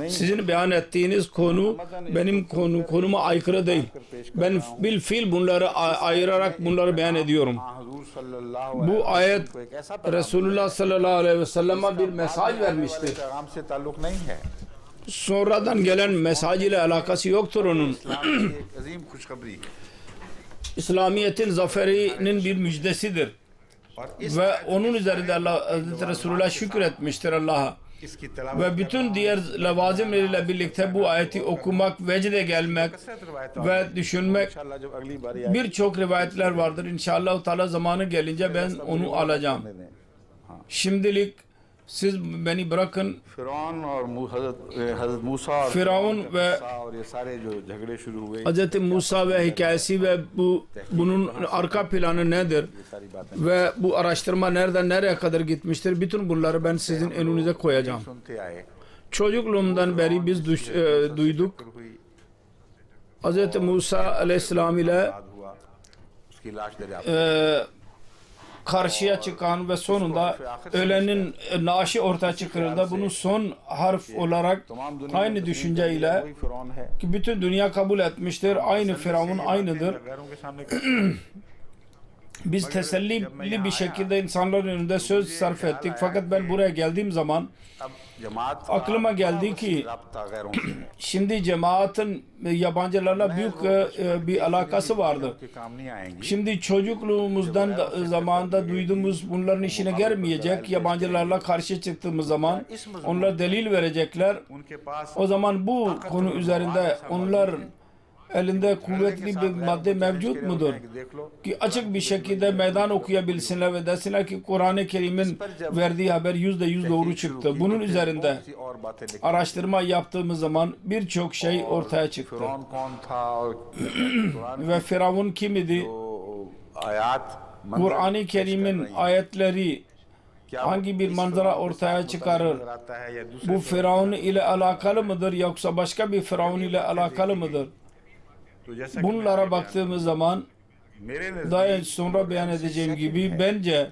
Sizin beyan ettiğiniz konu benim konuma aykırı değil. Ben bilfiil bunları ayırarak bunları beyan ediyorum. Bu ayet Resulullah sallallahu aleyhi ve sellem'e bir mesaj vermiştir. Sonradan gelen mesaj ile alakası yoktur onun. İslamiyet'in zaferinin bir müjdesidir. Ve onun üzerinde Allah, Hazreti Resulullah şükretmiştir Allah'a. Ve bütün diğer levazimleriyle birlikte bu ayeti okumak, vecde gelmek ve düşünmek, birçok rivayetler vardır. İnşallah Teala zamanı gelince ben onu alacağım. Şimdilik siz beni bırakın. Firavun ve Hz. Musa ve hikayesi ve bunun arka planı nedir ve bu araştırma nereden nereye kadar gitmiştir, bütün bunları ben sizin önünüze koyacağım. Çocukluğumdan beri biz duyduk Hz. Musa aleyhisselam ile karşıya çıkan ve sonunda ölenin naaşı ortaya çıkarıldı. Bunun son harf olarak aynı düşünceyle ki bütün dünya kabul etmiştir. Aynı Firavun aynıdır. Biz tesellili bir şekilde insanların önünde söz sarf ettik. Fakat ben buraya geldiğim zaman aklıma geldi ki şimdi cemaatin yabancılarla büyük bir alakası vardı. Şimdi çocukluğumuzdan zamanında duyduğumuz bunların işine gelmeyecek. Yabancılarla karşı çıktığımız zaman onlar delil verecekler. O zaman bu konu üzerinde onların elinde kuvvetli bir madde mevcut mudur ki açık bir şekilde meydan okuyabilsinler ve desinler ki Kur'an-ı Kerim'in verdiği haber %100 doğru çıktı. Bunun üzerinde araştırma yaptığımız zaman birçok şey ortaya çıktı. Ve Firavun kim idi? Kur'an-ı Kerim'in ayetleri hangi bir manzara ortaya çıkarır? Bu Firavun ile alakalı mıdır yoksa başka bir Firavun ile alakalı mıdır? Bunlara baktığımız zaman daha sonra beyan edeceğim gibi bence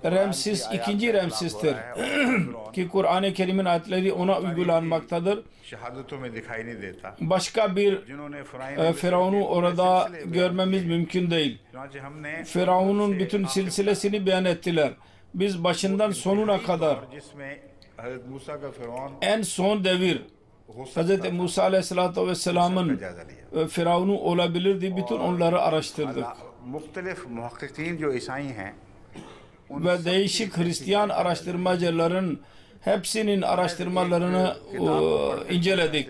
Ramses ikinci Ramses'tir ki Kur'an-ı Kerim'in ayetleri ona uygulanmaktadır. Başka bir Firavun'u orada görmemiz mümkün değil. Firavun'un bütün silsilesini beyan ettiler. Biz başından sonuna kadar en son devir Hz. Musa Aleyhisselatü Vesselam'ın Firavun'u olabilirdi. Bütün onları araştırdık. Ve değişik Hristiyan araştırmacıların hepsinin araştırmalarını inceledik.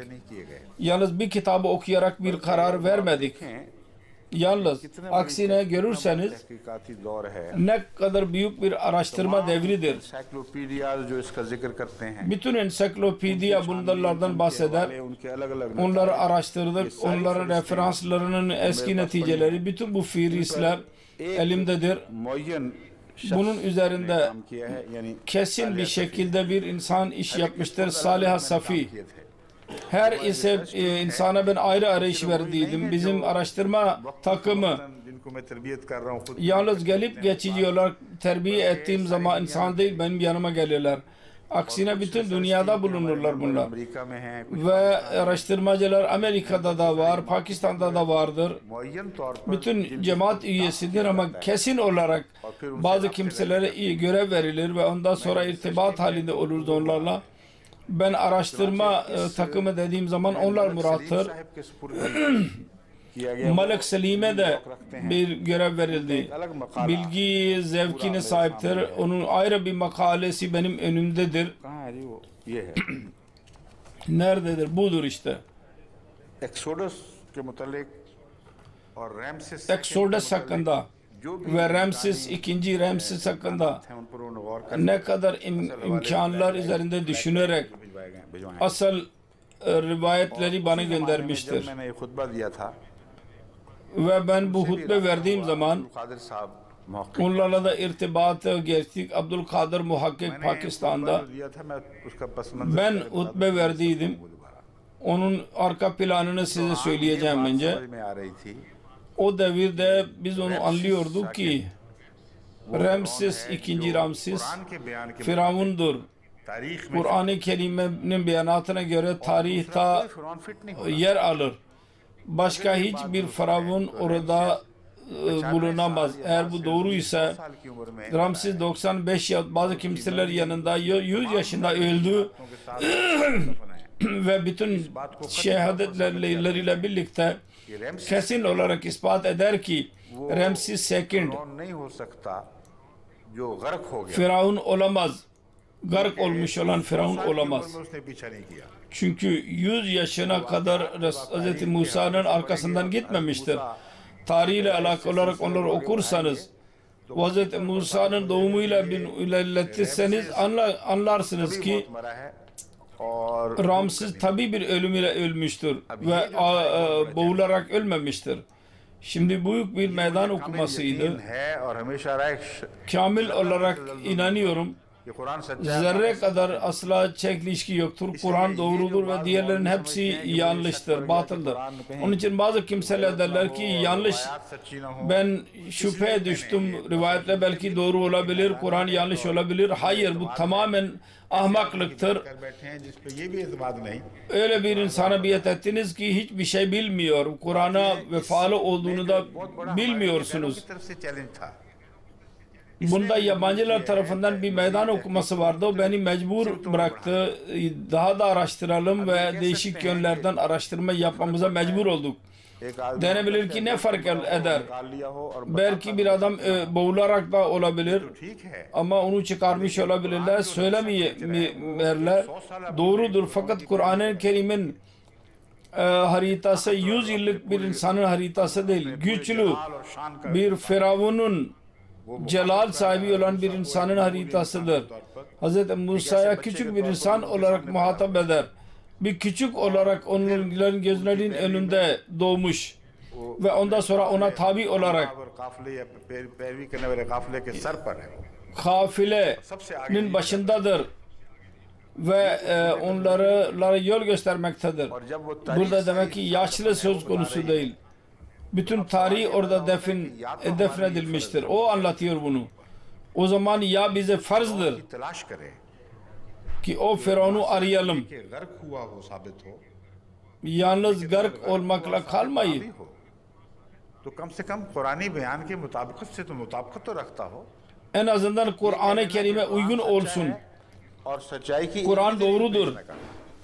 Yalnız bir kitabı okuyarak bir karar vermedik. Yalnız aksine görürseniz ne kadar büyük bir araştırma devridir. Bütün ensiklopediya bunlardan bahseder. Onları araştırdık. Onların referanslarının eski neticeleri, bütün bu fiilistler elimdedir. Bunun üzerinde kesin bir şekilde bir insan iş yapmıştır. Salih Safi. Her insana ben ayrı ayrı iş verdiydim. Bizim araştırma takımı yalnız gelip geçici olarak terbiye ettiğim zaman insan değil, benim yanıma gelirler. Aksine bütün dünyada bulunurlar bunlar. Ve araştırmacılar Amerika'da da var, Pakistan'da da vardır. Bütün cemaat üyesidir ama kesin olarak bazı kimselere iyi görev verilir ve ondan sonra irtibat halinde olurdu onlarla. Ben araştırma takımı dediğim zaman onlar murattır. Malik Selim'e de bir görev verildi. Bilgi zevkine sahiptir. Onun ayrı bir makalesi benim önümdedir. Nerededir? Budur işte. Exodus hakkında ve Ramses ikinci Ramses hakkında ne kadar imkanlar üzerinde düşünerek asıl rivayetleri bana göndermiştir. Ve ben bu hutbe verdiğim zaman onlarla da irtibatı geçtik. Abdülkadir Muhakkik Pakistan'da. Ben hutbe verdiydim Onun arka planını size söyleyeceğim önce. O devirde biz onu anlıyorduk ki Ramses, 2. Ramses Firavundur. Kur'an-ı Kerim'in beyanatına göre tarihte yer alır. Başka hiçbir Firavun orada bulunamaz. Eğer bu doğruysa Ramses 95 bazı kimseler yanında 100 yaşında öldü ve bütün şehadetleriyle birlikte kesin olarak ispat eder ki Ramses II Firavun olamaz. Gark olmuş olan Firavun olamaz. Çünkü 100 yaşına kadar Hz. Musa'nın arkasından gitmemiştir. Tarihiyle alakalı olarak onları okursanız, Hz. Musa'nın doğumuyla ilerletirseniz anlarsınız ki Ramses tabi bir ölümüyle ölmüştür ve boğularak ölmemiştir. Şimdi büyük bir meydan okumasıydı. Kamil olarak inanıyorum. Zerre kadar asla çelişki yoktur. Kur'an doğrudur ve diğerlerin hepsi yanlıştır, batıldır. Onun için bazı kimseler derler ki yanlış. Ben şüpheye düştüm. Rivayetle belki doğru olabilir, Kur'an yanlış olabilir. Hayır, bu tamamen ahmaklıktır. Öyle bir insana biat ettiniz ki hiçbir şey bilmiyor. Kur'an'a vefalı olduğunu da bilmiyorsunuz. Bunda yabancılar tarafından bir meydan okuması vardı. O beni mecbur bıraktı. Daha da araştıralım ve değişik yönlerden araştırma yapmamıza mecbur olduk. Denebilir ki ne fark eder? Belki bir adam boğularak da olabilir ama onu çıkarmış olabilirler. Söylemeyerler. Doğrudur fakat Kur'an-ı Kerim'in haritası 100 yıllık bir insanın haritası değil. Güçlü bir Firavun'un celal sahibi olan bir insanın haritasıdır. Hz. Musa'ya küçük bir insan olarak muhatap eder. Bir küçük olarak onların gözlerinin önünde doğmuş ve ondan sonra ona tabi olarak kafilenin başındadır ve onlara yol göstermektedir. Burada demek ki yaşlı söz konusu değil. Bütün tarihi orada defnedilmiştir. O anlatıyor bunu. O zaman ya bize farzdır ki o Firavun'u arayalım. Yalnız gark olmakla kalmayın. En azından Kur'an-ı Kerim'e uygun olsun. Kur'an doğrudur.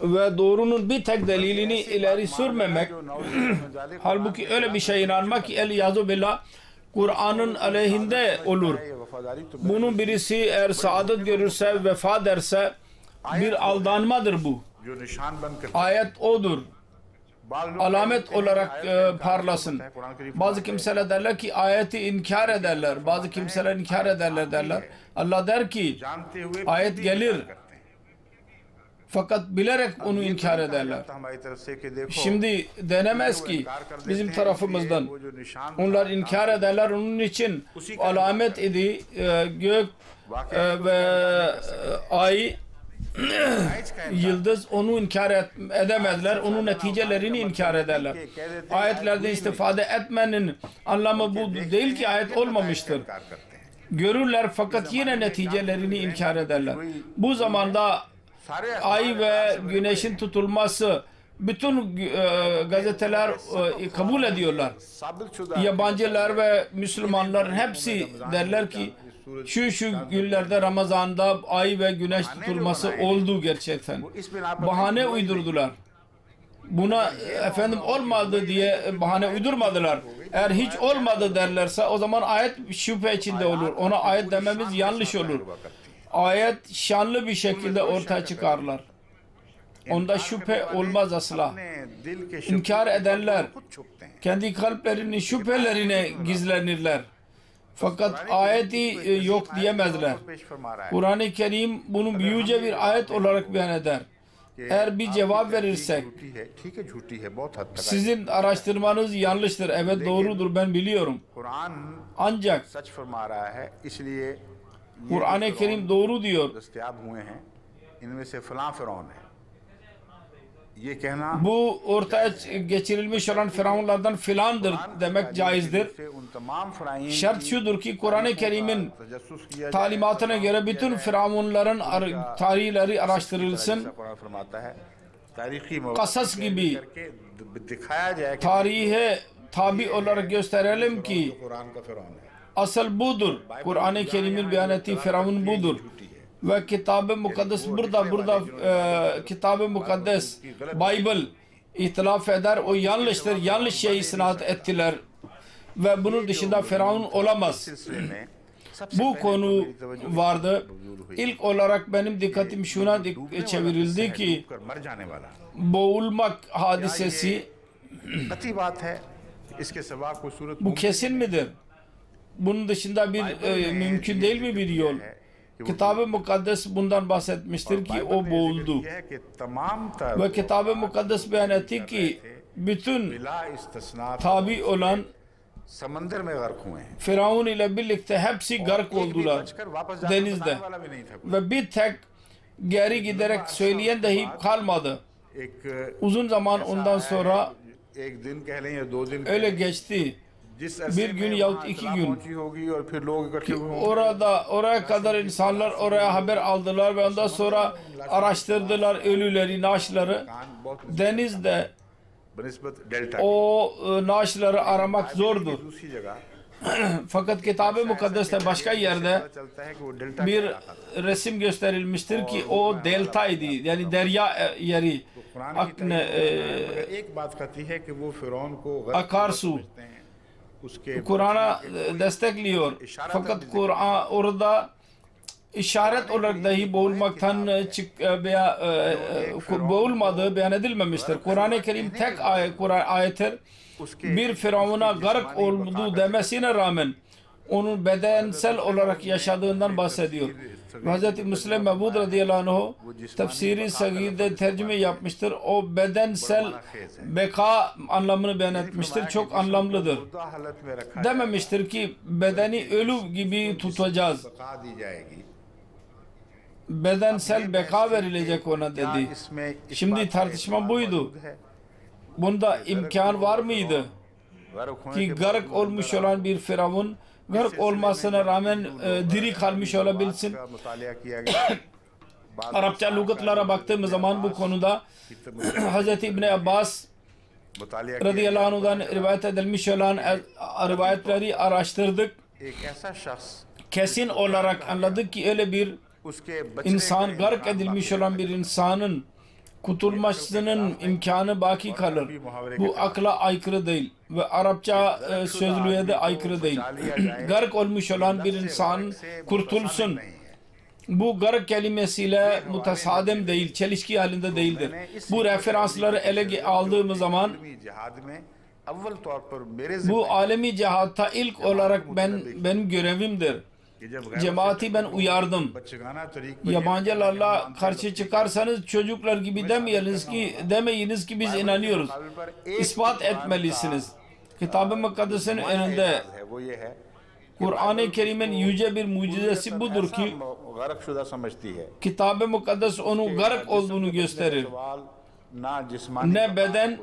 Ve doğrunun bir tek delilini ileri sürmemek, halbuki öyle bir şey inanmak ki el-yazu billah Kur'an'ın aleyhinde olur. Bunun birisi eğer saadet görürse, vefa derse bir aldanmadır bu. Ayet odur. Alamet olarak parlasın. Bazı kimseler derler ki ayeti inkar ederler. Bazı kimseler inkar ederler derler. Allah der ki ayet gelir. Fakat bilerek onu inkar ederler. Şimdi denemez ki bizim tarafımızdan. Onlar inkar ederler. Onun için alamet idi gök ve ay, yıldız onu inkar edemezler. Onun neticelerini inkar ederler. Ayetlerden istifade etmenin anlamı bu değil ki ayet olmamıştır. Görürler fakat yine neticelerini inkar ederler. Bu zamanda ay ve güneşin tutulması bütün gazeteler kabul ediyorlar. Yabancılar ve Müslümanlar hepsi derler ki şu günlerde Ramazan'da ay ve güneş tutulması oldu gerçekten. Bahane uydurdular. Buna efendim olmadı diye bahane uydurmadılar. Eğer hiç olmadı derlerse o zaman ayet şüphe içinde olur. Ona ayet dememiz yanlış olur. Ayet şanlı bir şekilde ortaya çıkarlar. Onda şüphe olmaz asla. İnkar edenler kendi kalplerinin şüphelerine gizlenirler. Fakat ayeti yok diyemezler. Kur'an-ı Kerim bunu büyüce bir ayet olarak beyan eder. Eğer bir cevap verirsek sizin araştırmanız yanlıştır. Evet doğrudur ben biliyorum. Ancak Kur'an-ı Kerim doğru diyor. ये कहना Bu ortaya geçirilmiş olan firavunlardan filandır demek caizdir. उन तमाम फराईन Şart şudur ki Kur'an-ı Kerim'in talimatına göre bütün firavunların tarihleri araştırılsın. Kasas gibi tarihe tabi olarak gösterelim ki asıl budur. Kur'an-ı Kerim'in beyan ettiği firavun budur. Ve Kitab-ı Mukaddes burada Kitab-ı Mukaddes Bible ihtilaf eder. O yanlıştır. Yanlış şey isnat ettiler. Ve bunun dışında firavun olamaz. Bu konu vardı. İlk olarak benim dikkatim şuna çevrildi ki boğulmak hadisesi bu kesin midir? Bunun dışında bir mümkün değil mi bir yol? Kitab-ı Mukaddes bundan bahsetmiştir ki o boğuldu. Ve Kitab-ı Mukaddes beyan etti ki bütün tabi olan Firavun ile birlikte hepsi gark oldular denizde. Ve bir tek geri giderek söyleyen dahi kalmadı. Uzun zaman ondan sonra öyle geçti. Bir gün yahut 2 gün ki oraya kadar insanlar oraya haber aldılar ve ondan sonra araştırdılar ölüleri, naaşları. Denizde o naaşları aramak zordur. Fakat Kitab-ı Mukaddes'te başka yerde bir resim gösterilmiştir ki o deltaydı, yani derya yeri, akarsu. Kur'an'a destekliyor. Fakat Kur'an orada işaret olarak dahi boğulmaktan veya boğulmadığı beyan edilmemiştir. Kur'an-ı Kerim tek ayettir. Bir firavuna gark oldu demesine rağmen onun bedensel olarak yaşadığından bahsediyor. Hz. Müslim Mevud radıyallahu anh tefsiri sagirde tercüme yapmıştır. O bedensel beka anlamını beyan etmiştir. Çok anlamlıdır. Dememiştir ki bedeni ölü gibi tutacağız. Bedensel beka verilecek ona dedi. Şimdi tartışma buydu. Bunda imkan var mıydı ki gark olmuş olan bir firavun gark olmasına rağmen diri kalmış olabilsin? Arapça lügatlara baktığımız zaman bu konuda Hz. İbni Abbas radıyallahu anh'dan rivayet edilmiş olan rivayetleri araştırdık. Kesin olarak anladık ki öyle bir insan, gark edilmiş olan bir insanın kurtulmasının imkanı baki kalır. Bu akla aykırı değil ve Arapça sözlüğe de aykırı değil. Gark olmuş olan bir insan kurtulsun. Bu gark kelimesiyle mutasadem değil, çelişki halinde değildir. Bu referansları ele aldığımız zaman bu alemi cihatta ilk olarak benim görevimdir. Cemaati ben uyardım. Yabancılarla karşı çıkarsanız çocuklar gibi demeyiniz ki biz inanıyoruz. İspat etmelisiniz. Kitab-ı Mukaddes'in önünde Kur'an-ı Kerim'in yüce bir mucizesi budur ki Kitab-ı Mukaddes onun gark olduğunu gösterir. Ne beden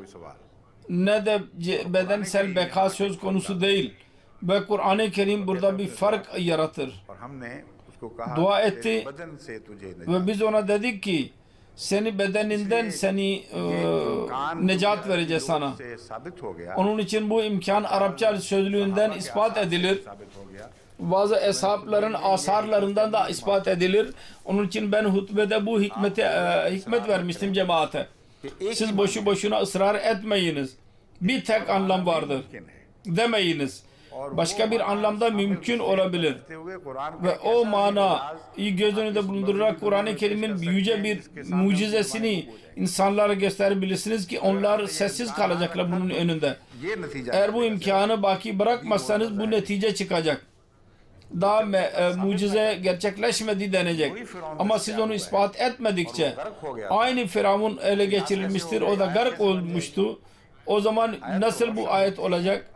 ne de bedensel beka söz konusu değil. Ve Kur'an-ı Kerim burada bir fark yaratır. Dua etti ve biz ona dedik ki seni bedeninden necat vereceğiz sana. Onun için bu imkan Arapça sözlüğünden ispat edilir. Bazı eshapların asarlarından da ispat edilir. Onun için ben hutbede bu hikmet vermiştim cemaate. Siz boşu boşuna ısrar etmeyiniz. Bir tek anlam vardır demeyiniz. Başka bir anlamda mümkün olabilir. Ve o manayı göz önünde bulundurarak Kur'an-ı Kerim'in yüce bir mucizesini insanlara gösterebilirsiniz ki onlar sessiz kalacaklar bunun önünde. Eğer bu imkanı baki bırakmazsanız bu netice çıkacak. Daha mucize gerçekleşmedi denecek. Ama siz onu ispat etmedikçe aynı Firavun ele geçirilmiştir. O da gark olmuştu. O zaman nasıl bu ayet olacak?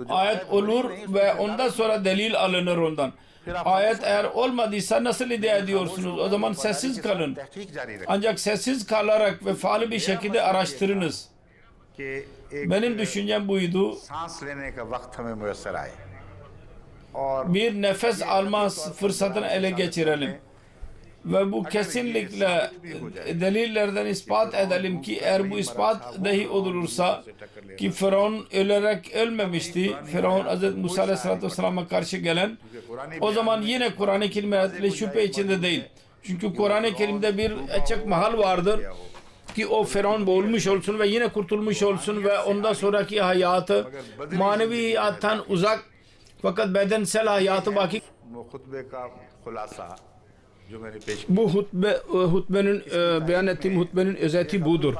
Ayet olur ve ondan sonra delil alınır ondan. Ayet eğer olmadıysa nasıl iddia ediyorsunuz? O zaman sessiz kalın. Ancak sessiz kalarak ve faali bir şekilde araştırınız. Benim düşüncem buydu. Bir nefes alma fırsatını ele geçirelim. Ve bu kesinlikle delillerden ispat edelim ki eğer bu ispat dahi olursa ki Firavun ölerek ölmemişti. Firavun Hz. Musa Aleyhisselatü Vesselam'a karşı gelen, o zaman yine Kur'an-ı Kerim'e şüphe içinde değil. Çünkü Kur'an-ı Kerim'de bir açık mahal vardır ki o Firavun boğulmuş olsun ve yine kurtulmuş olsun ve ondan sonraki hayatı manevi hayattan uzak fakat bedensel hayatı baki. Bu hutbenin beyan ettiğim hutbenin özeti budur.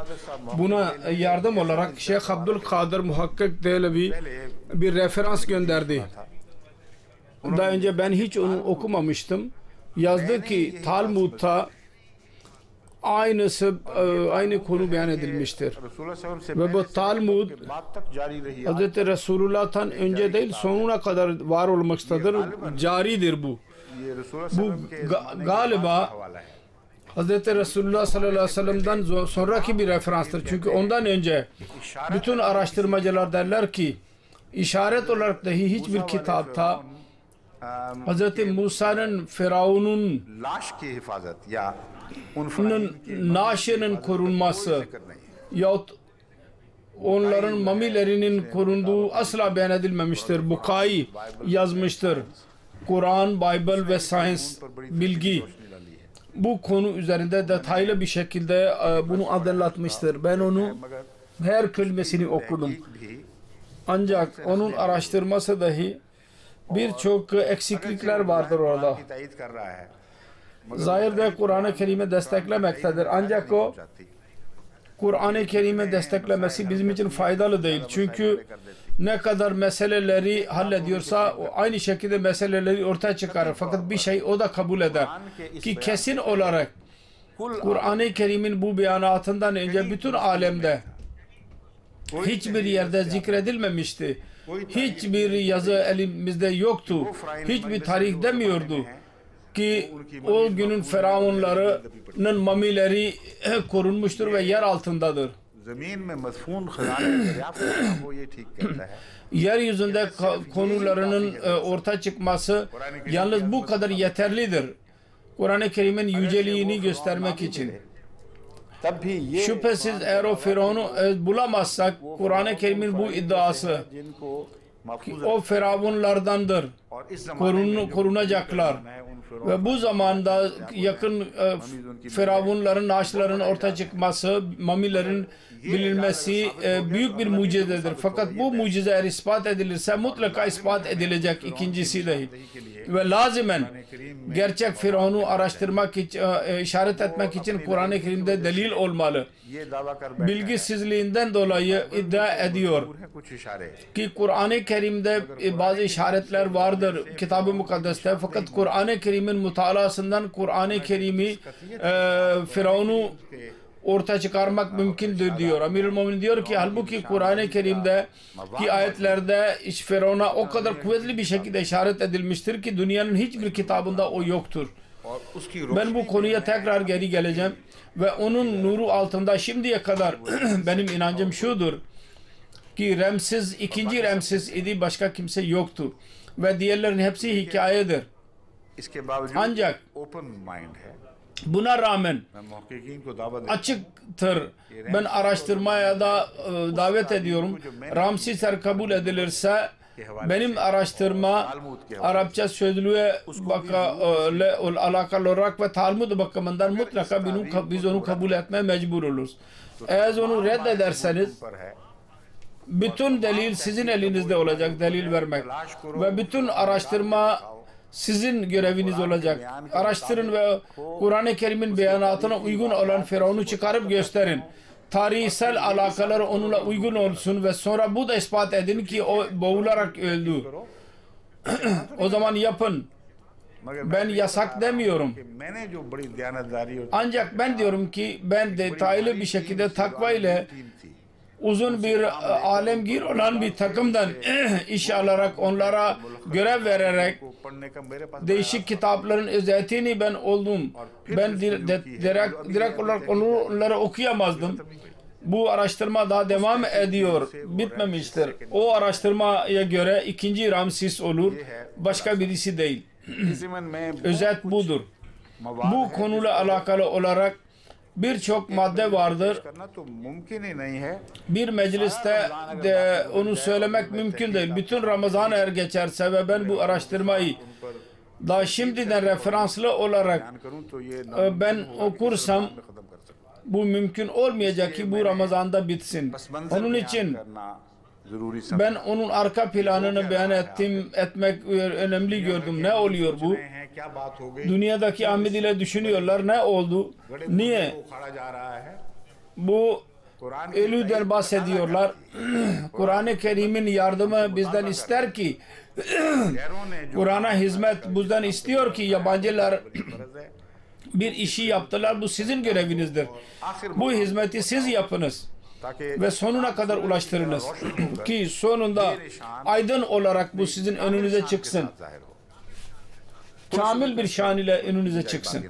Buna yardım olarak Şeyh Abdülkadir Muhakkik Dehlevi bir referans gönderdi. Daha önce ben hiç onu okumamıştım. Yazdı ki Talmud'da aynı konu beyan edilmiştir. Ve bu Talmud Hz. Resulullah'tan önce değil sonuna kadar var olmaktadır. Caridir bu. Bu galiba Hz. Resulullah sallallahu aleyhi ve sellem'den sonraki bir referanstır. Çünkü ondan önce bütün araştırmacılar derler ki işaret olarak dahi hiçbir kitapta Hz. Musa'nın Firavun'un naaşının korunması yahut onların mamilerinin korunduğu asla beyan edilmemiştir. Bukai yazmıştır. Kur'an, Bible ve Science bilgi bu konu üzerinde detaylı bir şekilde bunu aydınlatmıştır. Ben onu her kelimesini okudum. Ancak onun araştırması dahi birçok eksiklikler vardır orada. Zahirde Kur'an-ı Kerim'i desteklemektedir. Ancak o Kur'an-ı Kerim'i desteklemesi bizim için faydalı değil. Çünkü ne kadar meseleleri hallediyorsa o aynı şekilde meseleleri ortaya çıkarır. Fakat bir şey o da kabul eder. Ki kesin olarak Kur'an-ı Kerim'in bu beyanatından önce bütün alemde hiçbir yerde zikredilmemişti. Hiçbir yazı elimizde yoktu. Hiçbir tarih demiyordu ki o günün firavunlarının mamileri korunmuştur ve yer altındadır. Yeryüzünde konularının ortaya çıkması yalnız bu kadar yeterlidir. Kur'an-ı Kerim'in yüceliğini göstermek için. Şüphesiz eğer o Firavun'u bulamazsak Kur'an-ı Kerim'in bu iddiası ki o firavunlardandır. Korunacaklar. Ve bu zamanda yakın firavunların naaşlarının ortaya çıkması, mamilerin bilinmesi büyük bir mucizedir. Fakat bu mucize eğer ispat edilirse mutlaka ispat edilecek ikincisi dahi. Ve lazimen gerçek Firavun'u araştırmak için, işaret etmek için Kur'an-ı Kerim'de delil olmalı. Bilgisizliğinden dolayı iddia ediyor ki Kur'an-ı Kerim'de bazı işaretler vardır Kitab-ı Mukaddes'te. Fakat Kur'an-ı Kerim'in mutalasından Kur'an-ı Kerim'i Firavun'u ortaya çıkarmak mümkündür diyor. Amirül Müminin diyor ki halbuki Kur'an-ı Kerim'de ki ayetlerde Firavun'a o kadar kuvvetli bir şekilde işaret edilmiştir ki dünyanın hiçbir kitabında o yoktur. Ben bu konuya tekrar geri geleceğim ve onun nuru altında şimdiye kadar benim inancım şudur ki Ramses ikinci Ramses idi, başka kimse yoktu ve diğerlerin hepsi hikayedir. Ancak buna rağmen açıktır. Ben araştırmaya da davet ediyorum. Ramses eğer kabul edilirse benim araştırma Arapça sözlüğe alakalı olarak ve Talmud bakımından mutlaka biz onu kabul etmeye mecbur oluruz. Eğer onu reddederseniz bütün delil sizin elinizde olacak, delil vermek ve bütün araştırma sizin göreviniz olacak. Araştırın ve Kur'an-ı Kerim'in beyanatına uygun olan Firavun'u çıkarıp gösterin. Tarihsel alakalar onunla uygun olsun ve sonra bu da ispat edin ki o boğularak öldü. O zaman yapın. Ben yasak demiyorum. Ancak ben diyorum ki ben detaylı bir şekilde takva ile uzun bir alemgir olan bir takımdan iş alarak onlara görev vererek değişik kitapların özetini ben oldum. Ben direkt olarak onları okuyamazdım. Bu araştırma daha devam ediyor. Bitmemiştir. O araştırmaya göre ikinci Ramsis olur. Başka birisi değil. Özet budur. Bu konuyla alakalı olarak birçok madde vardır. Bir mecliste de onu söylemek mümkün değil. Bütün Ramazan eğer geçerse ve ben bu araştırmayı daha şimdiden referanslı olarak ben okursam bu mümkün olmayacak ki bu Ramazan'da bitsin. Onun için ben onun arka planını beyan etmek önemli gördüm. Ne oluyor bu? Dünyadaki Ahmediler düşünüyorlar. Ne oldu? Niye? Bu ölüden bahsediyorlar. Kur'an-ı Kerim'in yardımı bizden ister ki Kur'an'a hizmet bizden istiyor ki yabancılar bir işi yaptılar. Bu sizin görevinizdir. Bu hizmeti siz yapınız ve sonuna kadar ulaştırınız ki sonunda aydın olarak bu sizin önünüze çıksın. Kamil bir şan ile önünüze çıksın.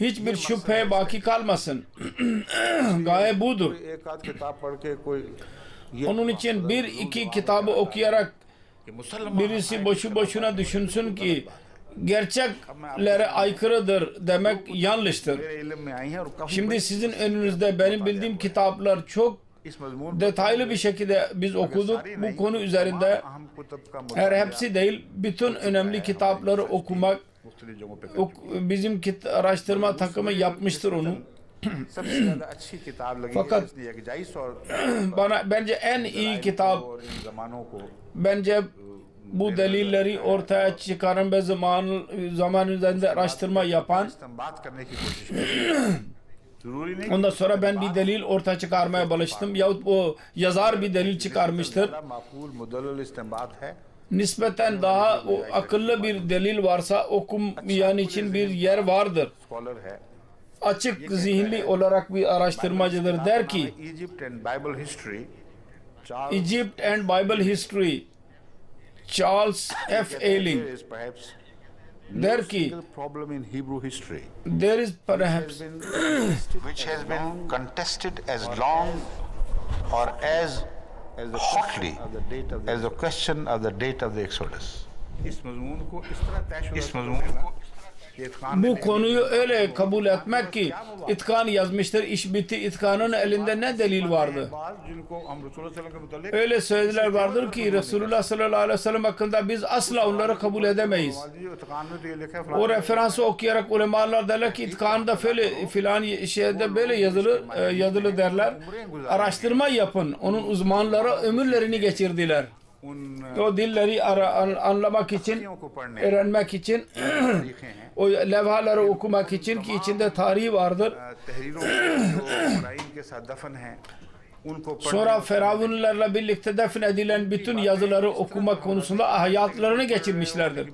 Hiçbir şüphe baki kalmasın. Gaye budur. Onun için bir iki kitabı okuyarak birisi boşu boşuna düşünsün ki gerçeklere aykırıdır demek yanlıştır. Şimdi sizin önünüzde benim bildiğim kitaplar çok detaylı bir şekilde biz okuduk. Bu konu üzerinde her hepsi değil, bütün önemli kitapları okumak bizim araştırma takımı yapmıştır onu. Fakat bence en iyi kitap bence bu delilleri ortaya çıkaran ve zaman üzerinde araştırma yapan. Ondan sonra ben bir delil ortaya çıkarmaya çalıştım yahut o yazar bir delil çıkarmıştır. Nispeten daha akıllı bir delil varsa okumayan için bir yer vardır. Açık zihinli olarak bir araştırmacıdır. Der ki Egypt and Bible History Charles F. Ailing der ki there is perhaps which has been contested as long or as hotly as the question of the date of the Exodus. Bu konuyu öyle kabul etmek ki İtkan yazmıştır, iş bitti. İtkanın elinde ne delil vardı? Öyle sözler vardır ki Resulullah sallallahu aleyhi ve sellem hakkında biz asla onları kabul edemeyiz. O referansı okuyarak ulemalar derler ki İtkan'da filan şeyde böyle yazılı derler. Araştırma yapın. Onun uzmanları ömürlerini geçirdiler. O dilleri anlamak için, öğrenmek için, o levhaları okumak için ki içinde tarihi vardır. Sonra Firavunlarla birlikte defin edilen bütün yazıları okuma konusunda hayatlarını geçirmişlerdir.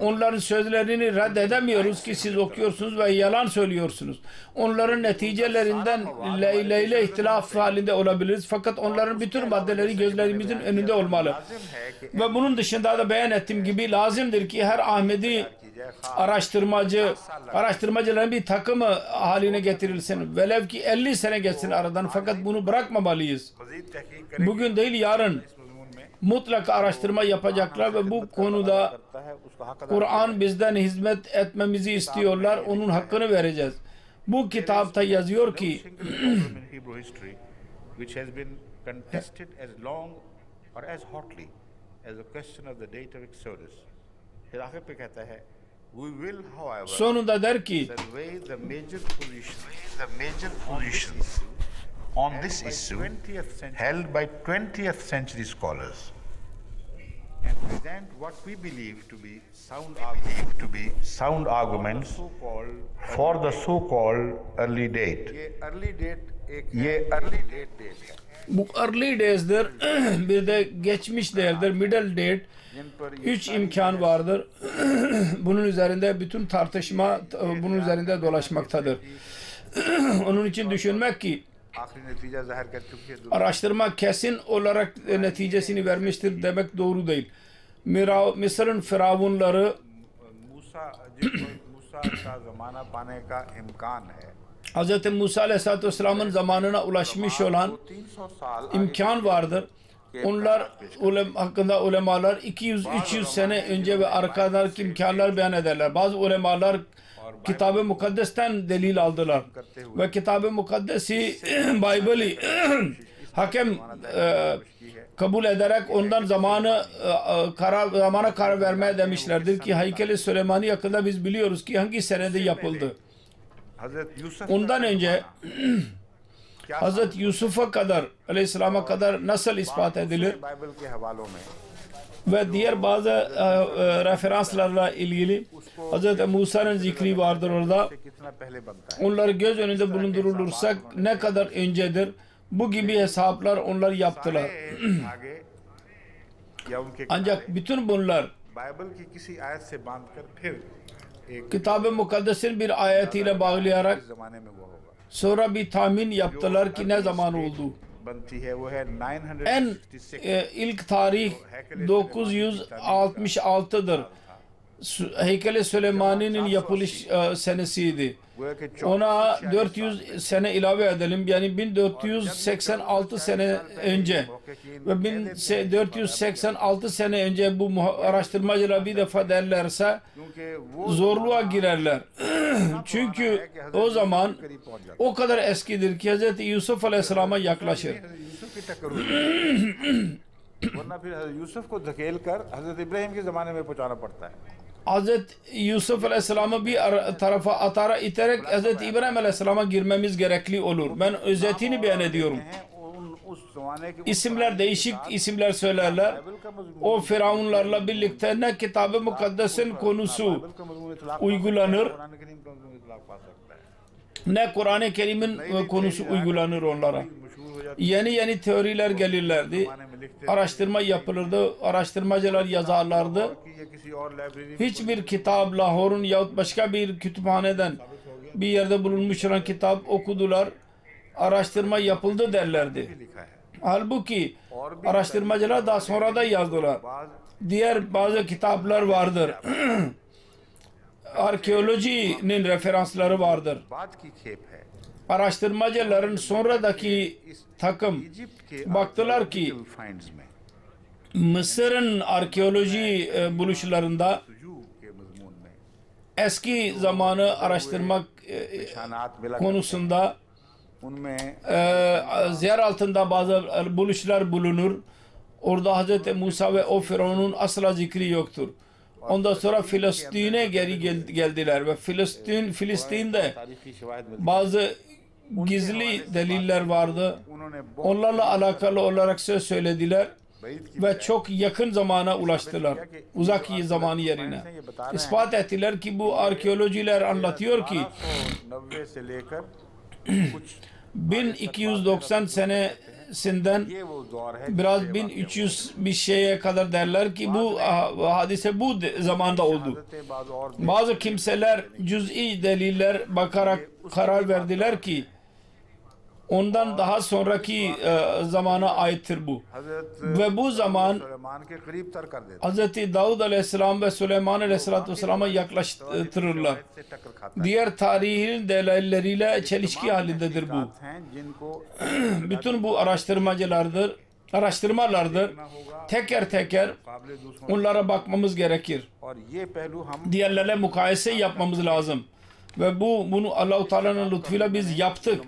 Onların sözlerini reddedemiyoruz ki siz okuyorsunuz ve yalan söylüyorsunuz. Onların neticelerinden leyle ihtilaf halinde olabiliriz. Fakat onların bütün maddeleri gözlerimizin önünde olmalı. Ve bunun dışında da beyan ettiğim gibi lazımdır ki her Ahmedi araştırmacıların bir takımı haline getirilsin. Velev ki 50 sene geçsin aradan, fakat bunu bırakmamalıyız. Bugün değil yarın mutlaka araştırma yapacaklar ve bu konuda Kur'an bizden hizmet etmemizi istiyorlar. Onun hakkını vereceğiz. Bu kitapta yazıyor ki sonunda der ki the major positions on this issue held by 20th century scholars and present what we believe to be sound arguments for the so-called early date. Bu early days'dir. Bir de geçmiş değerdir. Middle date. 3 imkan vardır. Bunun üzerinde bütün tartışma bunun üzerinde dolaşmaktadır. Onun için düşünmek ki आखिरी नतीजा जाहिर कर चुकी है। araştırma kesin olarak neticesini vermiştir demek doğru değil. Mısır'ın firavunları मूसा का जमाना पाने का इम्कान है। Hz. Musa Aleyhisselatü Vesselam'ın zamanına ulaşmış olan 300 साल imkan vardır. Onlar hakkında ulemalar 200-300 sene önce ve arkadaki imkanlar beyan ederler. Bazı ulemalar Kitab-ı Mukaddes'ten delil aldılar. Ve Kitab-ı Mukaddes'i Bible'i hakem kabul ederek ondan zamana karar vermeye demişlerdir ki Heykeli Süleymani hakkında biz biliyoruz ki hangi senede yapıldı. Ondan önce Hz. Yusuf'a kadar Aleyhisselam'a kadar nasıl ispat edilir ve diğer bazı referanslarla ilgili Hz. Musa'nın zikri vardır orada. Onları göz önünde bulundurulursak ne kadar öncedir bu gibi hesaplar onlar yaptılar. Ancak bütün bunlar Kitab-ı Mukaddes'in bir ayetiyle bağlayarak sonra bir tahmin yaptılar ki ne zaman oldu. En ilk tarih 966'dır. Heykeli Süleymani'nin yapılış senesiydi. Ona 400 sene ilave edelim. Yani 1486 sene önce ve 1486 sene önce bu araştırmacılar bir defa derlerse zorluğa girerler. Çünkü o zaman o kadar eskidir ki Hz. Yusuf Aleyhisselam'a yaklaşır. Hz. Yusuf Aleyhisselam'ı bir tarafa atara iterek Hz. İbrahim Aleyhisselam'a girmemiz gerekli olur. Ben özetini beyan ediyorum. İsimler değişik isimler söylerler. O firavunlarla birlikte ne Kitab-ı Mukaddes'in konusu uygulanır ne Kur'an-ı Kerim'in konusu uygulanır onlara. Yeni teoriler gelirlerdi. Araştırma yapılırdı. Araştırmacılar yazarlardı. Hiçbir kitap Lahor'un yahut başka bir kütüphaneden bir yerde bulunmuş olan kitap okudular. Araştırma yapıldı derlerdi. Halbuki araştırmacılar daha sonra da yazdılar. Diğer bazı kitaplar vardır. Arkeolojinin referansları vardır. Araştırmacıların sonradaki takım baktılar ki Mısır'ın arkeoloji buluşlarında eski zamanı araştırmak konusunda yer altında bazı buluşlar bulunur. Orada Hz. Musa ve o Firavun'un asla zikri yoktur. Ondan sonra Filistin'e geri geldiler ve Filistin'de bazı gizli deliller vardı. Onlarla alakalı olarak söz söylediler ve çok yakın zamana ulaştılar. Uzak zamanı yerine. İspat ettiler ki bu arkeolojiler anlatıyor ki 1290 senesinden biraz 1300 bir şeye kadar derler ki bu hadise bu zamanda oldu. Bazı kimseler cüz'i deliller bakarak karar verdiler ki ondan daha sonraki zamana aittir bu. Ve bu zaman Hz. Davud Aleyhisselam ve Süleyman Aleyhisselatü Vesselam'a yaklaştırırlar. Diğer tarihin delilleriyle çelişki halindedir bu. Bütün bu araştırmalardır. Teker onlara bakmamız gerekir. Diğerlerle mukayese yapmamız lazım. Ve bunu Allah-u Teala'nın lütfuyla biz yaptık.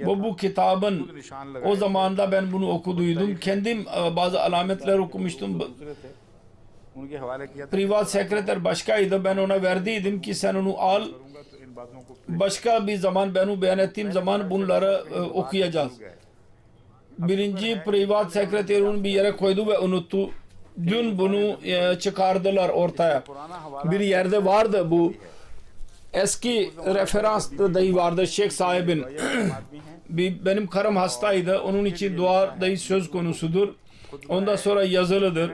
Bu kitabın o zamanda ben bunu okuduydum. Kendim bazı alametler okumuştum. Privat sekreter başkaydı. Ben ona verdiydim ki sen onu al. Başka bir zaman ben onu beyan ettiğim zaman bunları okuyacağız. Birinci privat sekreter onu bir yere koydu ve unuttu. Dün bunu çıkardılar ortaya. Bir yerde vardı bu. Eski referans dahi vardı Şeyh sahibin. Benim karım hastaydı. Onun için dua dahi söz konusudur. Ondan sonra yazılıdır.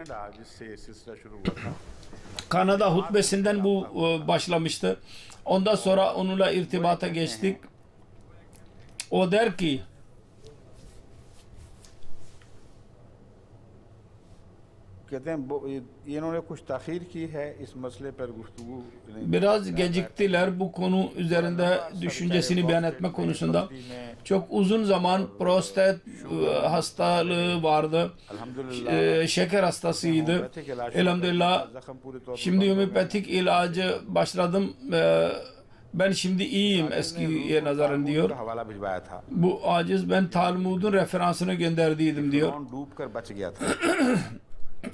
Kanada hutbesinden bu başlamıştı. Ondan sonra onunla irtibata geçtik. O der ki कहते हैं इन्होंने कुछ ताखीर की है इस मसले पर गुफ्तगू Biraz geciktiler bu konu üzerinde düşüncesini beyan etme konusunda. Çok uzun zaman prostat hastalığı vardı. Şeker hastasıydı. Elhamdülillah şimdi homeopatik ilacı başladım. Ben şimdi iyiyim eskiye nazaran diyor. Bu aciz ben Talmud'un referansını gönderdiydim diyor.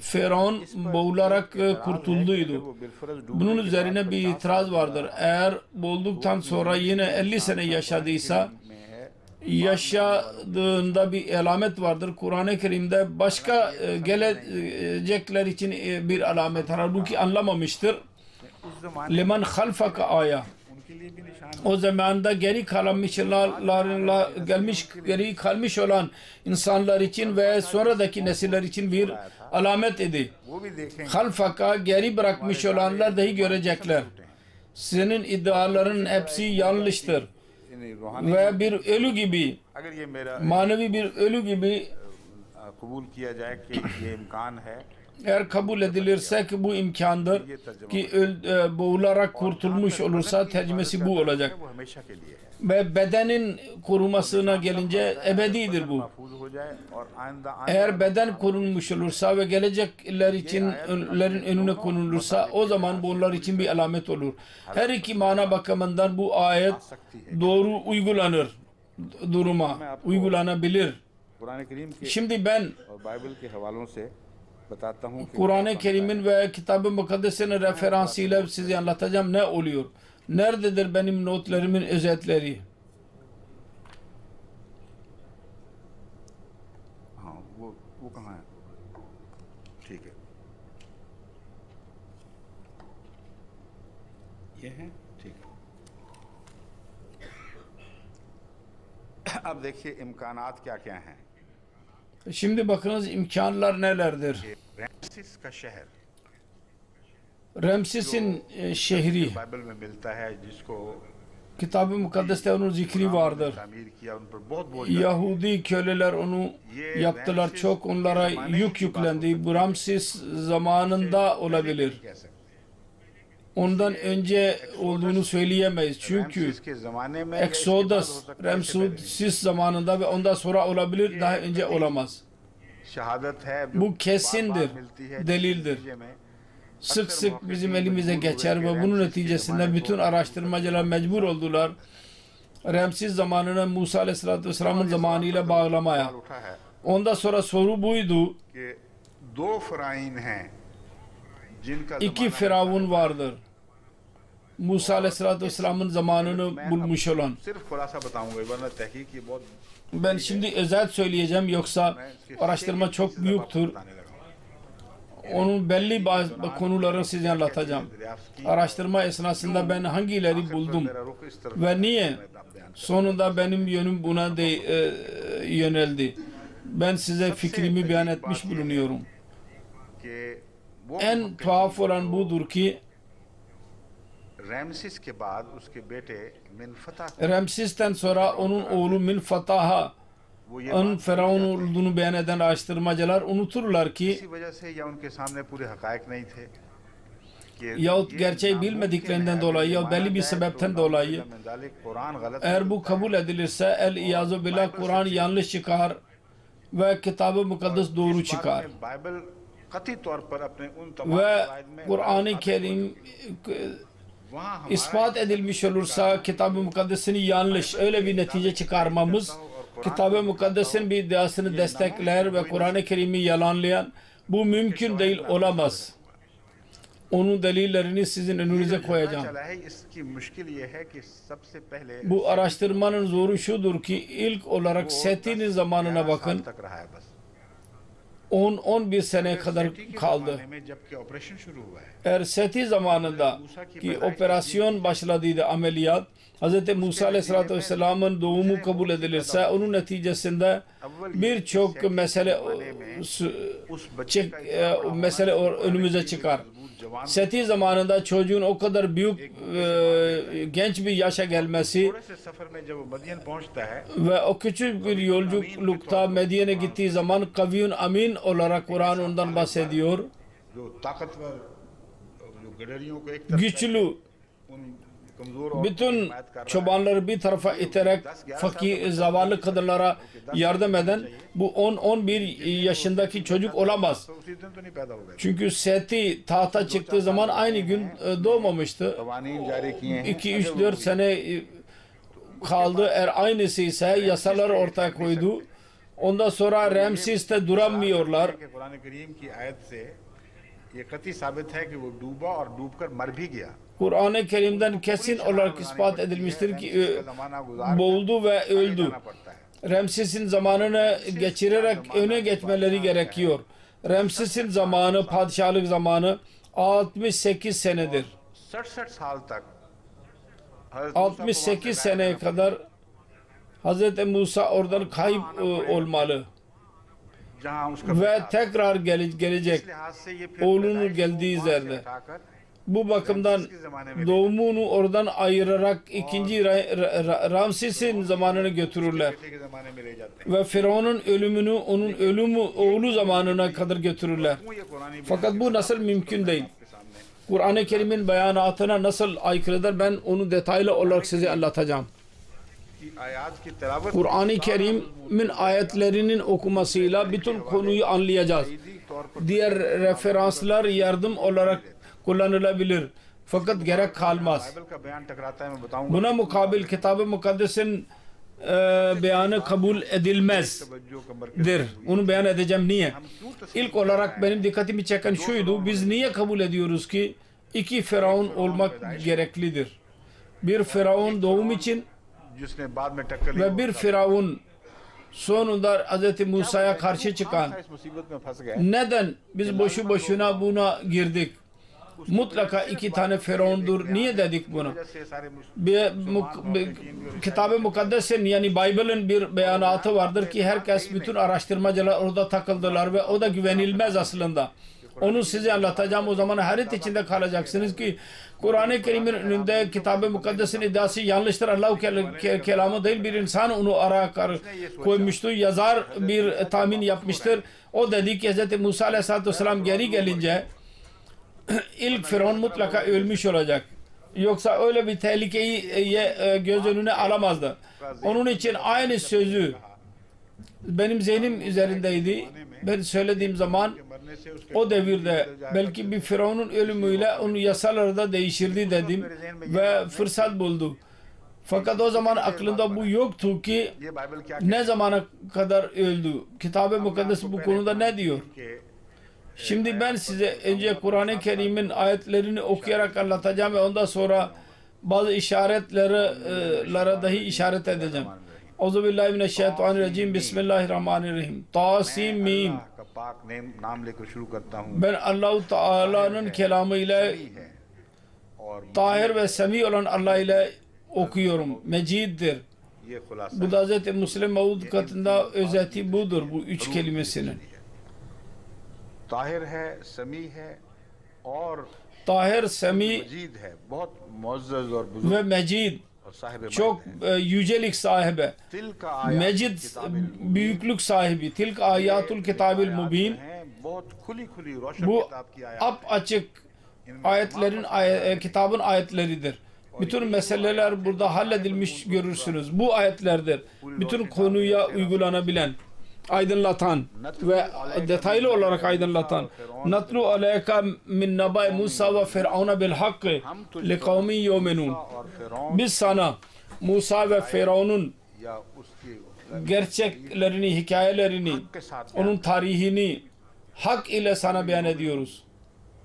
Firavun boğularak kurtulduydu. Bunun üzerine bir itiraz vardır. Eğer boğulduktan sonra yine 50 sene yaşadıysa yaşadığında bir alamet vardır. Kur'an-ı Kerim'de başka gelecekler için bir alamet. Halbuki anlamamıştır. Liman halfaka aya. O zamanda geri kalmış olan insanlar için ve sonradaki nesiller için bir alamet idi. Halfaka geri bırakmış olanlar dahi görecekler. Senin iddiaların hepsi yanlıştır. Ve bir ölü gibi, manevi bir ölü gibi eğer kabul edilirse ki bu imkandır ki boğularak kurtulmuş olursa tercümesi bu olacak. Ve bedenin korumasına gelince ebedidir bu. Eğer beden korunmuş olursa ve gelecekler için önüne konulursa o zaman bunlar için bir alamet olur. Her iki mana bakımından bu ayet doğru uygulanır duruma, uygulanabilir. Şimdi ben Kur'an-ı Kerim'in ve Kitab-ı Mukaddes'in referansıyla size anlatacağım ne oluyor. Nerededir benim notlarımın özetleri? वो कहाँ है? ठीक है, ये है, ठीक है। अब देखिए इम्कानात क्या क्या हैं। Şimdi bakınız imkanlar nelerdir? रैमसिस का शहर, Ramses'in şehri बाइबल में मिलता है, जिसको Kitab-ı Mukaddes'te onun zikri vardır. तामीर किया, उन पर बहुत बोझ Yahudi köleler onu yaptılar. Çok onlara yük yüklendi. Bu Ramses zamanında olabilir. कह सकते हैं। Ondan önce olduğunu söyleyemeyiz. Çünkü रैमसिस के ज़माने में Exodus Ramses zamanında ve ondan sonra olabilir. Daha önce olamaz. शहादत है, जो Bu kesindir, बार-बार मिलती है, delildir. नतीजे में Sık sık bizim elimize geçer ve bunun neticesinde bütün araştırmacılar mecbur oldular Ramses zamanını Musa Aleyhisselatü Vesselam'ın zamanıyla bağlamaya. उठा है Ondan sonra soru buydu. कि दो फराइन हैं जिनका İki firavun vardır. Musa Aleyhisselatü Vesselam'ın zamanını bulmuş olan. सिर्फ खुलासा बताऊंगा, वरना तहकीक की बहुत Ben şimdi özet söyleyeceğim, yoksa araştırma çok büyüktür. Onun belli bazı konuları size anlatacağım. Araştırma esnasında ben hangileri buldum ve niye sonunda benim yönüm buna yöneldi. Ben size fikrimi beyan etmiş bulunuyorum. En tuhaf olan budur ki रैमसिस के बाद उसके बेटे मिनफता Ramses'ten sonra onun oğlu Minfatah'a onun firavun olduğunu beyan eden araştırmacılar unuturlar ki इसी वजह से या उनके सामने पूरे हकायक नहीं थे कि yahut gerçeği bilmediklerinden dolayı ya belli bir sebepten dolayı Quran गलत eğer bu kabul edilirse el-İyazu billah Kur'an yanlış çıkar ve Kitab-ı Mukaddes doğru çıkar. Bible कतई तौर पर अपने उन तमाम Ve कवायद में Kur'an-ı Kerim वहाँ हमारा ispat edilmiş olursa Kitab-ı Mukaddes'in yanlış öyle bir netice çıkarmamız Kitab-ı Mukaddes'in bir iddiasını destekler ve Kur'an-ı Kerim'i yalanlayan bu mümkün değil, olamaz. Onun delillerini sizin önünüze koyacağım. चला है, इसकी मुश्किल ये है कि सबसे पहले Bu araştırmanın zoru şudur ki ilk olarak Seti'nin zamanına bakın. तक रहा है बस 10-11 sene kadar kaldı. में जबकि ऑपरेशन शुरू हुआ है Eğer Seti zamanında ki operasyon başladıydı, ameliyat, Hz. Musa Aleyhisselatü Vesselam'ın doğumu kabul edilirse onun neticesinde birçok mesele önümüze çıkar. Seti zamanında çocuğun o kadar büyük genç bir yaşa gelmesi थोड़े से सफर में जब वो मदीन पहुंचता है ve o küçük bir yolculukta Medine'ye gittiği zaman Kaviyun Amin olarak Kur'an ondan bahsediyor. जो ताकतवर जो गडरियों को एक तरफ Güçlü, उन कमजोर और bütün हिमायत कर रहा है çobanları bir tarafa iterek fakir, zavallı kadınlara yardım eden bu 10-11 yaşındaki çocuk olamaz. तो उसी दिन तो नहीं पैदा हो गए Çünkü Seti tahta çıktığı zaman aynı gün doğmamıştı. कवानीन जारी किए हैं 2-3-4 sene kaldı. Eğer aynısı ise yasalar ortaya koydu. Ondan sonra Ramses'te duramıyorlar. कि कुरान करीम की आयत से ये कतई साबित है कि वो डूबा और डूबकर मर भी गया Kur'an-ı Kerim'den kesin olarak ispat edilmiştir ki boğuldu ve öldü. पड़ता है Ramses'in zamanını geçirerek öne geçmeleri gerekiyor. Ramses'in zamanı, padişahlık zamanı 68 senedir. 67 साल तक 68 seneye kadar Hz. Musa oradan kayıp olmalı जहां उसका ve tekrar gelecek लिहाज से ये फिर oğlunun geldiği yerde. उठाकर Bu bakımdan doğumunu oradan ayırarak ikinci Ramses'in zamanını götürürler. बेटे के जमाने में ले जाते हैं Ve Firavun'un ölümünü onun ölümü oğlu zamanına kadar götürürler. ये कुरानी Fakat bu nasıl mümkün değil? के सामने Kur'an-ı Kerim'in beyanatına nasıl aykırıdır ben onu detaylı olarak size anlatacağım. की आयत की तिलावत Kur'an-ı Kerim'in ayetlerinin okumasıyla bütün konuyu anlayacağız. तौर पर Diğer referanslar yardım olarak kullanılabilir. Fakat gerek kalmaz. Bible का बयान टकराता है मैं बताऊंगा Buna mukabil Kitab-ı Mukaddes'in beyanı kabul edilmezdir. तवज्जो कमर Onu beyan edeceğim niye? İlk olarak benim dikkatimi çeken şuydu. Biz niye kabul ediyoruz ki iki Firavun olmak gereklidir? Bir Firavun doğum için जिसने बाद में टक्कर ली ve bir Firavun sonunda Hz. Musa'ya karşı çıkan. इस मुसीबत में फंस गए Neden biz boşu boşuna buna girdik? Mutlaka iki tane Firavundur. Niye dedik bunu? जैसे सारे Kitab-ı Mukaddes'in yani Bible'ın bir beyanatı vardır ki herkes bütün araştırmacılar orada takıldılar ve o da güvenilmez aslında. Onu size anlatacağım, o zaman hayret içinde kalacaksınız ki Kur'an-ı Kerim'in önünde Kitab-ı Mukaddes'in iddiası yanlıştır. Allah-u kelamı değil, bir insan onu araya koymuştu. Yazar bir tahmin yapmıştır. O dedi ki Hz. Musa Aleyhisselatü Vesselam geri gelince ilk Firavun mutlaka ölmüş olacak. Yoksa öyle bir tehlikeyi göz önüne alamazdı. Onun için aynı sözü benim zihnim üzerindeydi. Ben söylediğim zaman o devirde belki bir Firavun'un ölümüyle onun yasaları da değişirdi dedim ve fırsat buldu. Fakat o zaman aklımda bu yoktu ki ये बाइबल क्या ne zamana kadar öldü. Kitab-ı Mukaddes bu konuda ne diyor? कि Şimdi ben size önce Kur'an-ı Kerim'in ayetlerini okuyarak anlatacağım ve ondan sonra bazı işaretlere dahi işaret edeceğim. Euzubillahimineşşeytanirracim. Bismillahirrahmanirrahim. Tasim Mim. का पाक नाम लेकर शुरू करता हूँ Ben Allah-u Teala'nın kelamı ile और Tahir ve Semi olan Allah ile okuyorum. Meciddir. ये खुलासा Bu da Hz. Müslim Maud katında özeti budur bu üç kelimesinin. ताहिर है समी है और Tahir, Semi मजीद है बहुत मुअज़्ज़ज़ और बुजुर्ग ve Mecid और साहिब çok yücelik sahibi. तिल का आयत Mecid büyüklük sahibi. Tilk ayatul kitabil mubin. हैं बहुत खुली खुली रोशन Bu किताब की आयत ap açık ayetlerin kitabın ayetleridir. Bütün meseleler burada halledilmiş görürsünüz. Bu ayetlerdir. Bütün konuya uygulanabilen, aydınlatan ve detaylı olarak aydınlatan. Natlu aleyka min nabay Musa ve Firavun bil hakkı li kavmin yu'minun. और फिरौन Biz sana Musa ve Firavun'un या उसकी gerçeklerini, hikayelerini, के साथ onun tarihini hak ile sana beyan ediyoruz.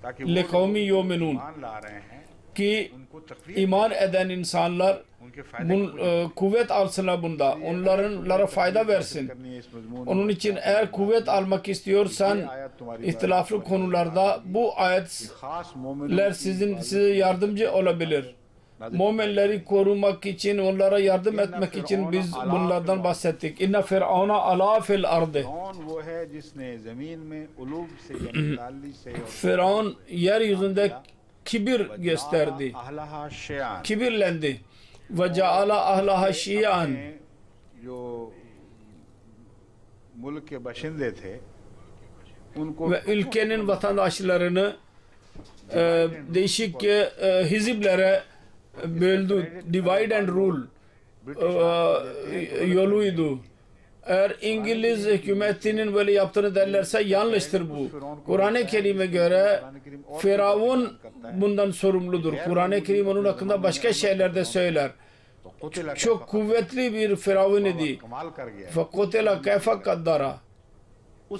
ताकि Le kavmi yu'minun. मान ला रहे हैं Ki उनको तकलीफ iman eden insanlar उनके फायदे kuvvet alsınlar bunda. Onlara fayda versin. करनी है इस मजमून Onun için eğer kuvvet almak istiyorsan ihtilaflı konularda bu ayetler खास मोमिन size yardımcı olabilir. Müminleri korumak için, onlara yardım etmek için biz bunlardan bahsettik. İnne firavuna ala fil ardı. Firavun yeryüzünde kibir gösterdi. Kibirlendi. Ve ceala ahlaha şiyan. Ve ülkenin vatandaşlarını değişik hiziplere böldü. Divide and rule yoluydu. Eğer İngiliz hükümetinin böyle yaptığını derlerse yanlıştır bu. Kur'an-ı Kerim'e göre Firavun bundan sorumludur. Kur'an-ı Kerim onun hakkında başka şeyler de söyler. Çok kuvvetli bir Firavun idi. Fakotela kayfa kaddara.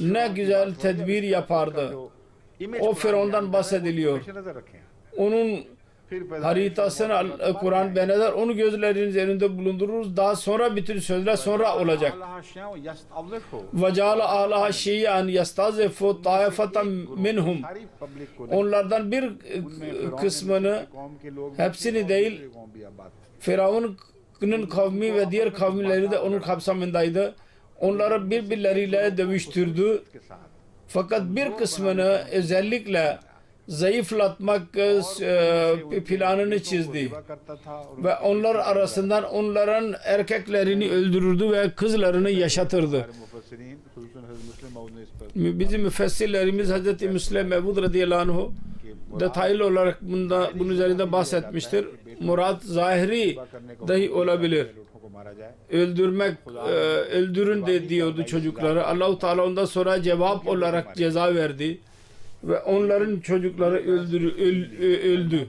Ne güzel tedbir yapardı. O Firavun'dan bahsediliyor. Onun haritasını Kur'an beyan eder. Onu gözleriniz önünde bulundururuz. Daha sonra bütün sözler sonra olacak. Ve ceala ahlaha şiyan yastazifu taifatan minhum. Onlardan bir kısmını, hepsini değil, Firavun'un kavmi ve diğer kavimleri de onun kapsamındaydı. Onları birbirleriyle dövüştürdü. Fakat bir kısmını özellikle zayıflatmak planını çizdi. Ve onlar arasından onların erkeklerini öldürürdü ve kızlarını yaşatırdı. Bizim müfessirlerimiz Hz. Müslim Mevud radıyallahu anh detaylı olarak bunun üzerinde bahsetmiştir. Murat zahiri dahi olabilir. Öldürmek, öldürün de diyordu çocukları. Allah-u Teala ondan sonra cevap olarak ceza verdi. Ve onların çocukları öldü.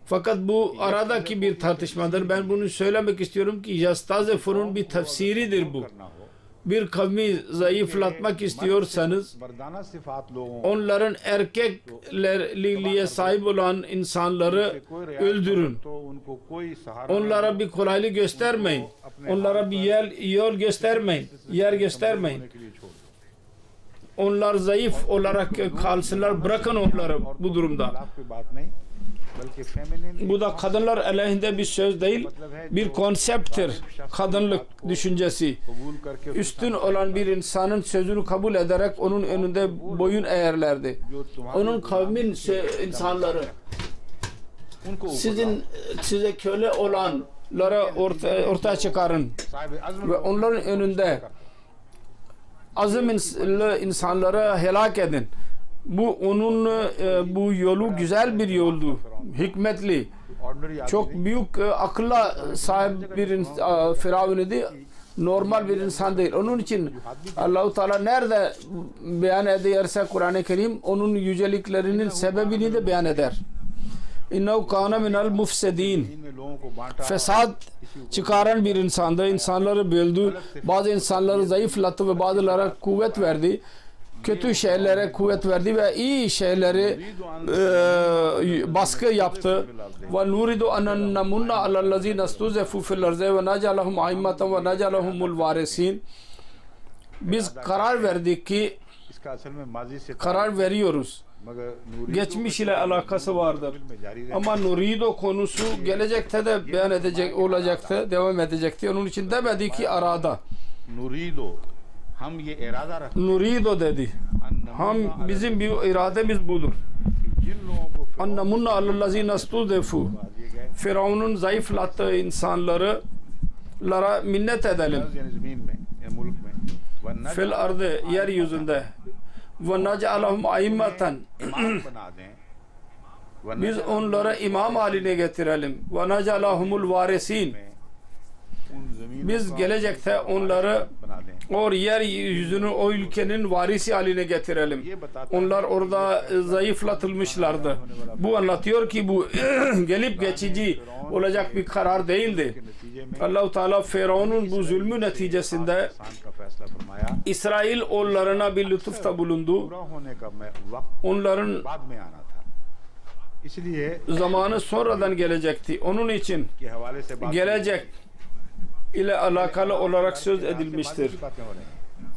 Fakat bu aradaki bir tartışmadır. Ben bunu söylemek istiyorum ki Yastazifu'nun bir tefsiridir bu. Bir kavmi zayıflatmak istiyorsanız onların erkekliğe sahip olan insanları öldürün. Onlara bir kolaylık göstermeyin. Onlara bir yol göstermeyin. Yer göstermeyin. Onlar zayıf olarak kalsınlar. Bırakın onları bu durumda. Bu da kadınlar aleyhinde bir söz değil, bir konsepttir. Kadınlık düşüncesi. Üstün olan bir insanın sözünü kabul ederek onun önünde boyun eğerlerdi. Onun kavmin insanları size köle olanlara ortaya çıkarın ve onların önünde azimli insanları helak edin. Bu onun bu yolu güzel bir yoldu. Hikmetli. Çok büyük akılla sahip bir Firavun idi. Normal bir insan değil. Onun için Allah-u Teala nerede beyan ederse Kur'an-ı Kerim onun yüceliklerinin sebebini de beyan eder. İnnehu kâne minel mufsedîn. Fesat çıkaran bir insandı. İnsanları böldü. Bazı insanları zayıflattı ve bazılara kuvvet verdi. Kötü şeylere kuvvet verdi ve iyi şeyleri baskı yaptı. Ve nuridu an namunna alellezîne istuzifu fil ardı ve nec'alehum a'immeten ve nec'alehumul varisin. Biz karar verdik ki karar veriyoruz. Geçmiş ile alakası vardır. Ama nurido konusu gelecekte de beyan edecek olacaktı, devam edecekti. Onun için demedi ki arada. Nurido dedi. Bizim bir irademiz budur. Annamunna alellezîne istuzifu. Firavun'un zayıflattığı insanlara minnet edelim. Fil ardı, yeryüzünde. Ve nec'alehum a'immeten. Biz onlara imam haline getirelim. Ve nec'alehumul varisin. Biz gelecekte onları o yeryüzünü o ülkenin varisi haline getirelim. Onlar orada zayıflatılmışlardı. Bu anlatıyor ki bu gelip geçici olacak bir karar değildi. Allah-u Teala Firavun'un bu zulmü neticesinde İsrail oğullarına bir lütufta bulundu. Onların zamanı sonradan gelecekti. Onun için gelecek ile alakalı olarak söz edilmiştir.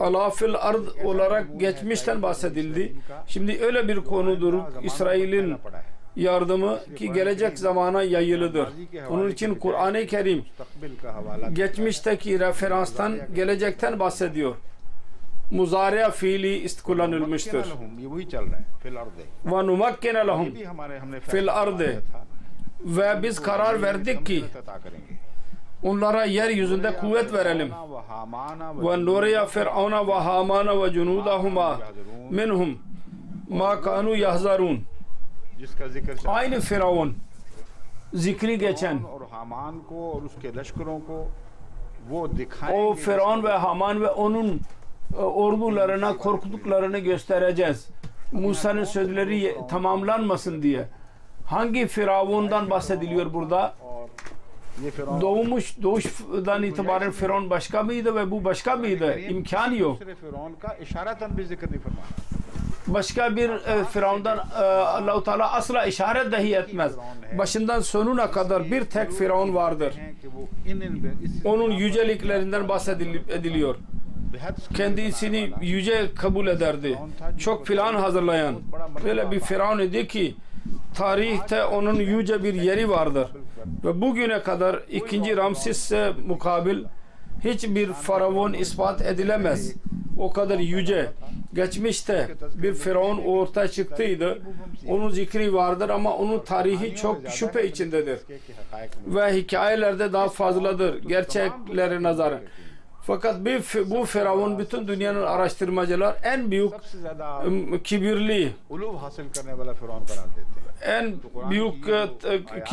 Ala fil ard olarak geçmişten bahsedildi. Şimdi öyle bir konudur. İsrail'in yardımı ki gelecek zamana yayılıdır. Onun için Kur'an-ı Kerim geçmişteki referanstan, gelecekten bahsediyor. Muzari'a fiili kullanılmıştır. Ve numakkene lehum fil ardı. Ve biz karar verdik ki onlara yeryüzünde kuvvet verelim. Ve nuriya Firavuna ve Hamana ve cunudahuma minhum ma kanu yahzarun. Aynı Firavun zikri geçen o Firavun ve Haman ve onun ordularına korktuklarını göstereceğiz. Musa'nın sözleri tamamlanmasın diye. Hangi Firavun'dan bahsediliyor burada? Doğuştan itibaren Firavun başka mıydı ve bu başka mıydı? İmkan yok. Başka bir Firavun'dan Allah-u Teala asla işaret dahi etmez. Başından sonuna kadar bir tek Firavun vardır. Onun yüceliklerinden bahsediliyor. Kendisini yüce kabul ederdi. Çok plan hazırlayan. Böyle bir Firavun idi ki tarihte onun yüce bir yeri vardır. Ve bugüne kadar 2. Ramses'e mukabil hiçbir Firavun ispat edilemez. O kadar yüce. Geçmişte bir Firavun ortaya çıktıydı. Onun zikri vardır ama onun tarihi çok şüphe içindedir. Ve hikayelerde daha fazladır gerçeklere nazaran. Fakat bu Firavun bütün dünyanın araştırmacılar en büyük kibirli, en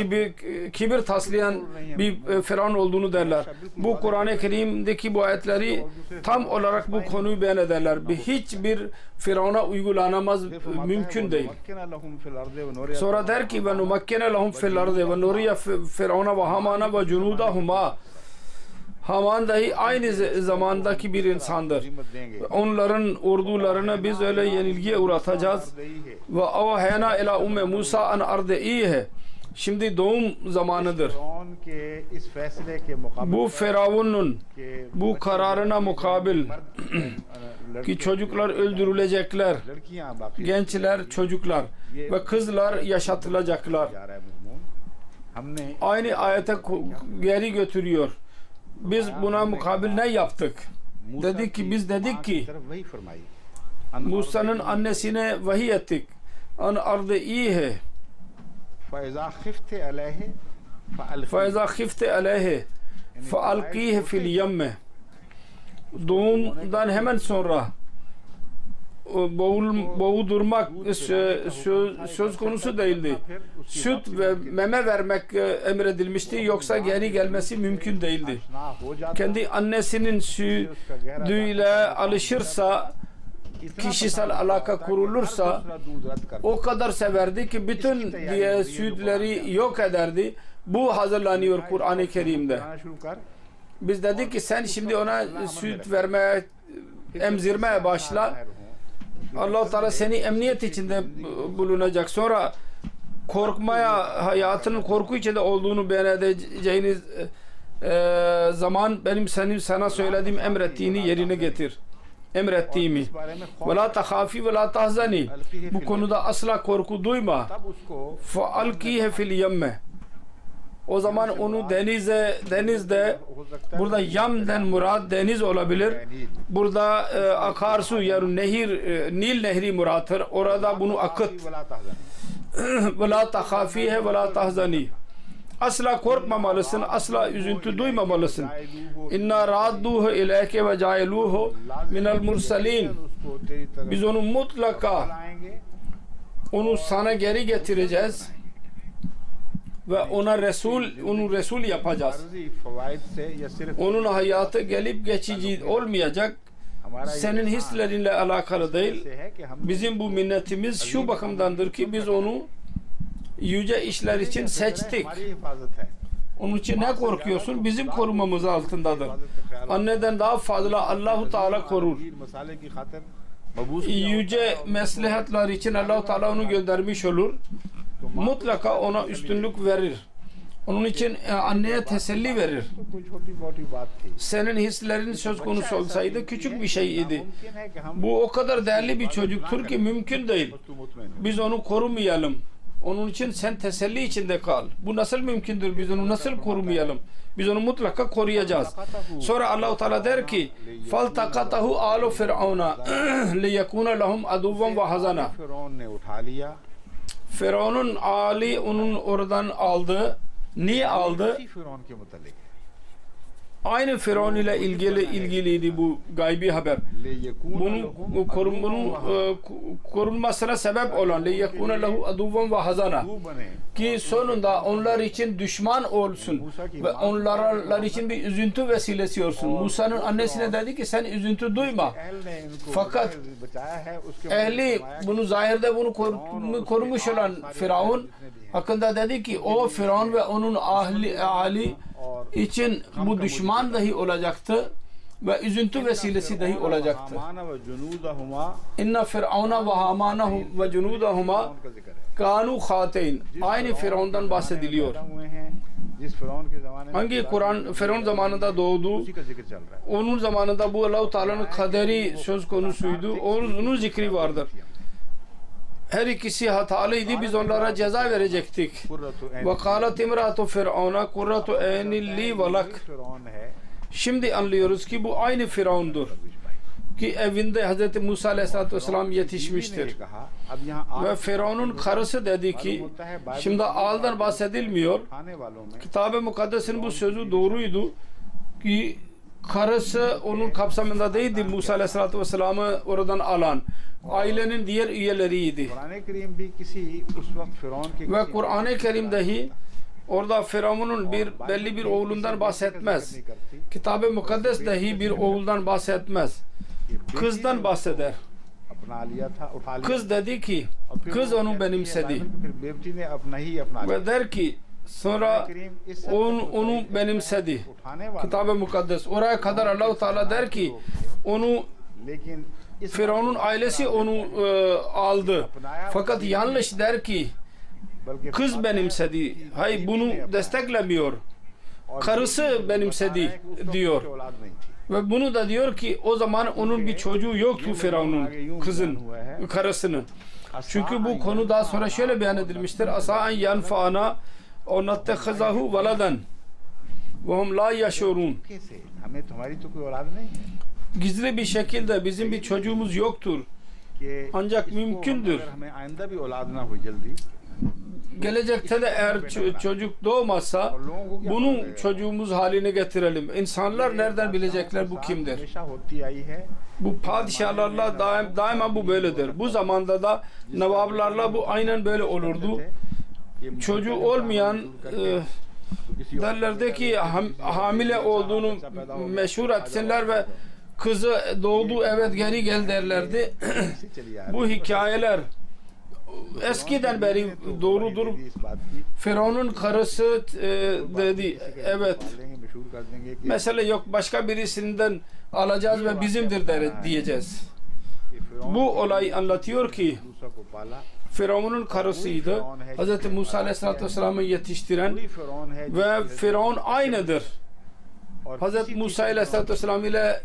büyük kibir taslayan bir Firavun olduğunu derler. Bu Kur'an-ı Kerim'deki bu ayetleri tam olarak bu konuyu beyan ederler. Hiçbir Firavun'a uygulanamaz, mümkün değil. Sonra der ki ve numakkene lehum fil ardı ve nuriya Firavuna ve Hamana ve cunudahuma. Haman dahi aynı zamandaki bir insandır. Onların ordularını biz öyle yenilgiye uğratacağız. Ve avahena ila umme Musa an ardi'ihe. Şimdi doğum zamanıdır. Bu Firavun'un bu kararına mukabil ki çocuklar öldürülecekler, gençler, çocuklar ve kızlar yaşatılacaklar. Aynı ayete geri götürüyor. Biz buna mukabil ne yaptık? Dedik ki Musa'nın annesine vahiy ettik. An ardi'ihe فَاِذَا خِفْتِ عَلَيْهِ فَاَلْقِيهِ فِي الْيَمِّ. Doğumdan hemen sonra boğdurmak söz konusu değildi. Süt ve meme vermek emredilmişti, yoksa geri gelmesi mümkün değildi. Kendi annesinin sütüyle alışırsa, kişisel alaka kurulursa o kadar severdi ki bütün diğer sütleri yok ederdi. Bu hazırlanıyor Kur'an-ı Kerim'de. Biz dedik ki sen şimdi ona süt vermeye, emzirmeye başla. Allah-u Teala seni emniyet içinde bulunacak. Sonra korkmaya, hayatının korku içinde olduğunu beyan edeceğiniz zaman benim sana söylediğim, emrettiğini yerine getir. Emrettiğimi. Ve la tahafi ve la tahzani. Bu konuda asla korku duyma. Fe alkihe fil yemme. O zaman onu denizde, burada yamden murad deniz olabilir. Burada akarsu yani nehir, Nil nehri murattır. Orada bunu akıt. Ve la tahafihe ve la tahzani. Asla korkmamalısın, asla üzüntü duymamalısın. İnna radduhu ileyke ve cailuhu minel mursalin. Biz onu mutlaka sana geri getireceğiz ve onu Resul yapacağız. Onun hayatı gelip geçici olmayacak. Senin hislerinle alakalı değil. Bizim bu minnetimiz şu bakımdandır ki biz onu yüce işler için seçtik. Onun için ne korkuyorsun? Bizim korumamız altındadır. Anneden daha fazla Allah-u Teala korur. Yüce maslahatlar için Allah-u Teala onu göndermiş olur. Mutlaka ona üstünlük verir. Onun için anneye teselli verir. Senin hislerin söz konusu olsaydı küçük bir şey idi. Bu o kadar değerli bir çocuktur ki mümkün değil. Biz onu korumayalım. Onun için sen teselli içinde kal. Bu nasıl mümkündür? Biz onu nasıl korumayalım? Biz onu mutlaka koruyacağız. Sonra Allah-u Teala der ki فَالْتَقَطَهُ آلُ فِرْعَوْنَ لِيَكُونَ لَهُمْ عَدُوًّا وَحَزَنًا Firavun'un Ali onun oradan aldı. Niye aldı? Aynı Firavun ile ilgiliydi bu gaybi haber. Bunun korunmasına sebep olan لِيَكُونَ لَهُ عَدُوًّا وَحَزَنًا ki sonunda onlar için düşman olsun ve onlar için bir üzüntü vesilesi olsun. Musa'nın annesine dedi ki sen üzüntü duyma. Fakat ehli bunu zahirde bunu korumuş olan Firavun hakkında dedi ki o Firavun ve onun ahli için bu düşman dahi olacaktı ve üzüntü vesilesi dahi olacaktı. İnna Firavuna ve Hamana ve cunudahuma kanu hateyn. Aynı Firavun'dan bahsediliyor. Hangi Kur'an Firavun zamanında doğdu? Onun zamanında bu Allah-u Teala'nın kaderi söz konusuydu. Onun zikri vardır. Her ikisi hatalıydı. Biz onlara ceza verecektik. Ve kâlet imrâtu Firavuna kurratu eynin li ve lak. Şimdi anlıyoruz ki bu aynı Firavun'dur. Ki evinde Hz. Musa Aleyhisselatü Vesselam yetişmiştir. Ve Firavun'un karısı dedi ki, şimdi ağıldan bahsedilmiyor. Kitab-ı Mukaddes'in bu sözü doğruydu. Ki karısı onun kapsamında değildi Musa Aleyhisselatü Vesselam'ı oradan alan. Ailenin diğer üyeleriydi. Ve Kur'an-ı Kerim dahi orada Firavun'un belli bir oğlundan bahsetmez. Kitab-ı Mukaddes dahi bir oğuldan bahsetmez. Kızdan bahseder. Kız dedi ki, kız onu benimsedi. Ve der ki, sonra onu benimsedi. Kitab-ı Mukaddes. Oraya kadar Allah-u Teala der ki, onu Firavun'un ailesi onu aldı. Fakat yanlış der ki, kız benimsedi. Hayır, bunu desteklemiyor. Karısı benimsedi diyor. Ve bunu da diyor ki o zaman onun bir çocuğu yoktu Firavun'un karısının. Çünkü bu konu daha sonra şöyle beyan edilmiştir. Asa en yanfa'ana o nattehazahu veladan ve hum la yaşurun. Gizli bir şekilde bizim bir çocuğumuz yoktur. Ancak mümkündür. Gelecekte de eğer çocuk doğmazsa bunun çocuğumuz haline getirelim. İnsanlar nereden bilecekler bu kimdir? Bu padişahlarla daima bu böyledir. Bu zamanda da nevablarla bu aynen böyle olurdu. Çocuğu olmayan derlerdi ki hamile olduğunu meşhur etsinler ve kızı doğdu evet geri gel derlerdi. Bu hikayeler eskiden beri doğrudur. Firavun'un karısı dedi evet mesela yok başka birisinden alacağız ve bizimdir diyeceğiz. Bu olay anlatıyor ki Firavun'un karısıydı. Hz. Musa Aleyhisselatü Vesselam'ı yetiştiren ve Firavun aynıdır. Hz. Musa Aleyhisselatü Vesselam ile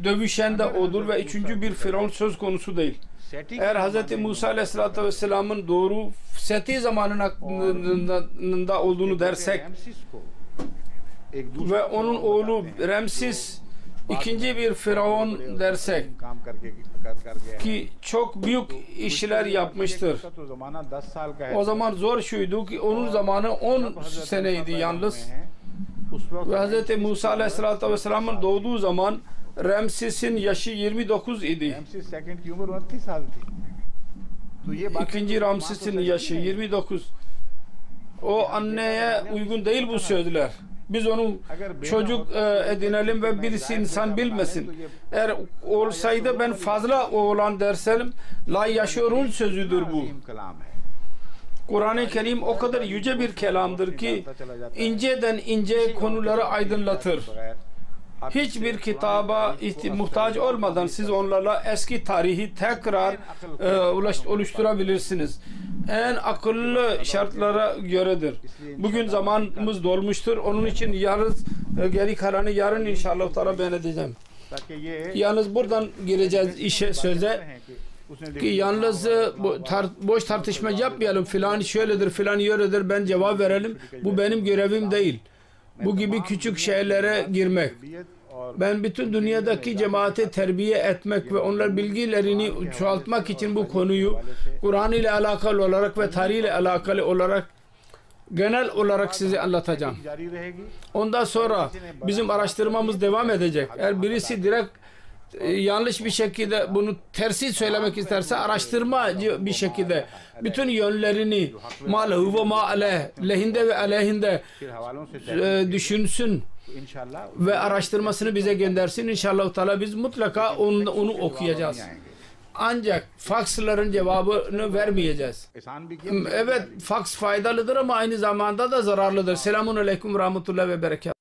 dövüşen de odur ve üçüncü bir Firavun söz konusu değil. Eğer Hz. Musa Aleyhisselatü Vesselam'ın doğru Seti zamanında olduğunu dersek ve onun oğlu Ramsis ikinci bir Firavun dersek ki çok büyük işler yapmıştır. O zaman zor şuydu ki onun zamanı 10 seneydi yalnız ve Hz. Musa Aleyhisselatü Vesselam'ın doğduğu zaman Ramses'in yaşı 29 idi. İkinci Ramses'in yaşı 29. O anneye uygun değil bu sözler. Biz onu çocuk edinelim ve birisi insan bilmesin. Eğer olsaydı ben fazla oğlan dersem la yaşıyorun sözüdür bu. Kur'an-ı Kerim o kadar yüce bir kelamdır ki inceden ince konuları aydınlatır. Hiçbir kitaba muhtaç olmadan siz onlarla eski tarihi tekrar oluşturabilirsiniz. En akıllı şartlara göredir. Bugün zamanımız dolmuştur. Onun için geri kalanı yarın inşallah beyan edeceğim. Yalnız buradan gireceğiz işe söze. ki yalnız boş tartışma yapmayalım. Filan şöyledir, filan şöyledir, ben cevap verelim. Bu benim görevim değil. Bu gibi küçük şeylere girmek. Ben bütün dünyadaki cemaati terbiye etmek ve onlar bilgilerini çoğaltmak için bu konuyu Kur'an ile alakalı olarak ve tarih ile alakalı olarak genel olarak size anlatacağım. Ondan sonra bizim araştırmamız devam edecek. Eğer birisi direkt yanlış bir şekilde bunu tersi söylemek isterse araştırmacı bir şekilde bütün yönlerini ma'lehu ve ma'aleh, lehinde ve aleyhinde düşünsün ve araştırmasını bize göndersin. İnşallah Teala biz mutlaka onu okuyacağız. Ancak faksların cevabını vermeyeceğiz. Evet, faks faydalıdır ama aynı zamanda da zararlıdır. Selamun aleyküm ve rahmetullahi ve berekatuhu.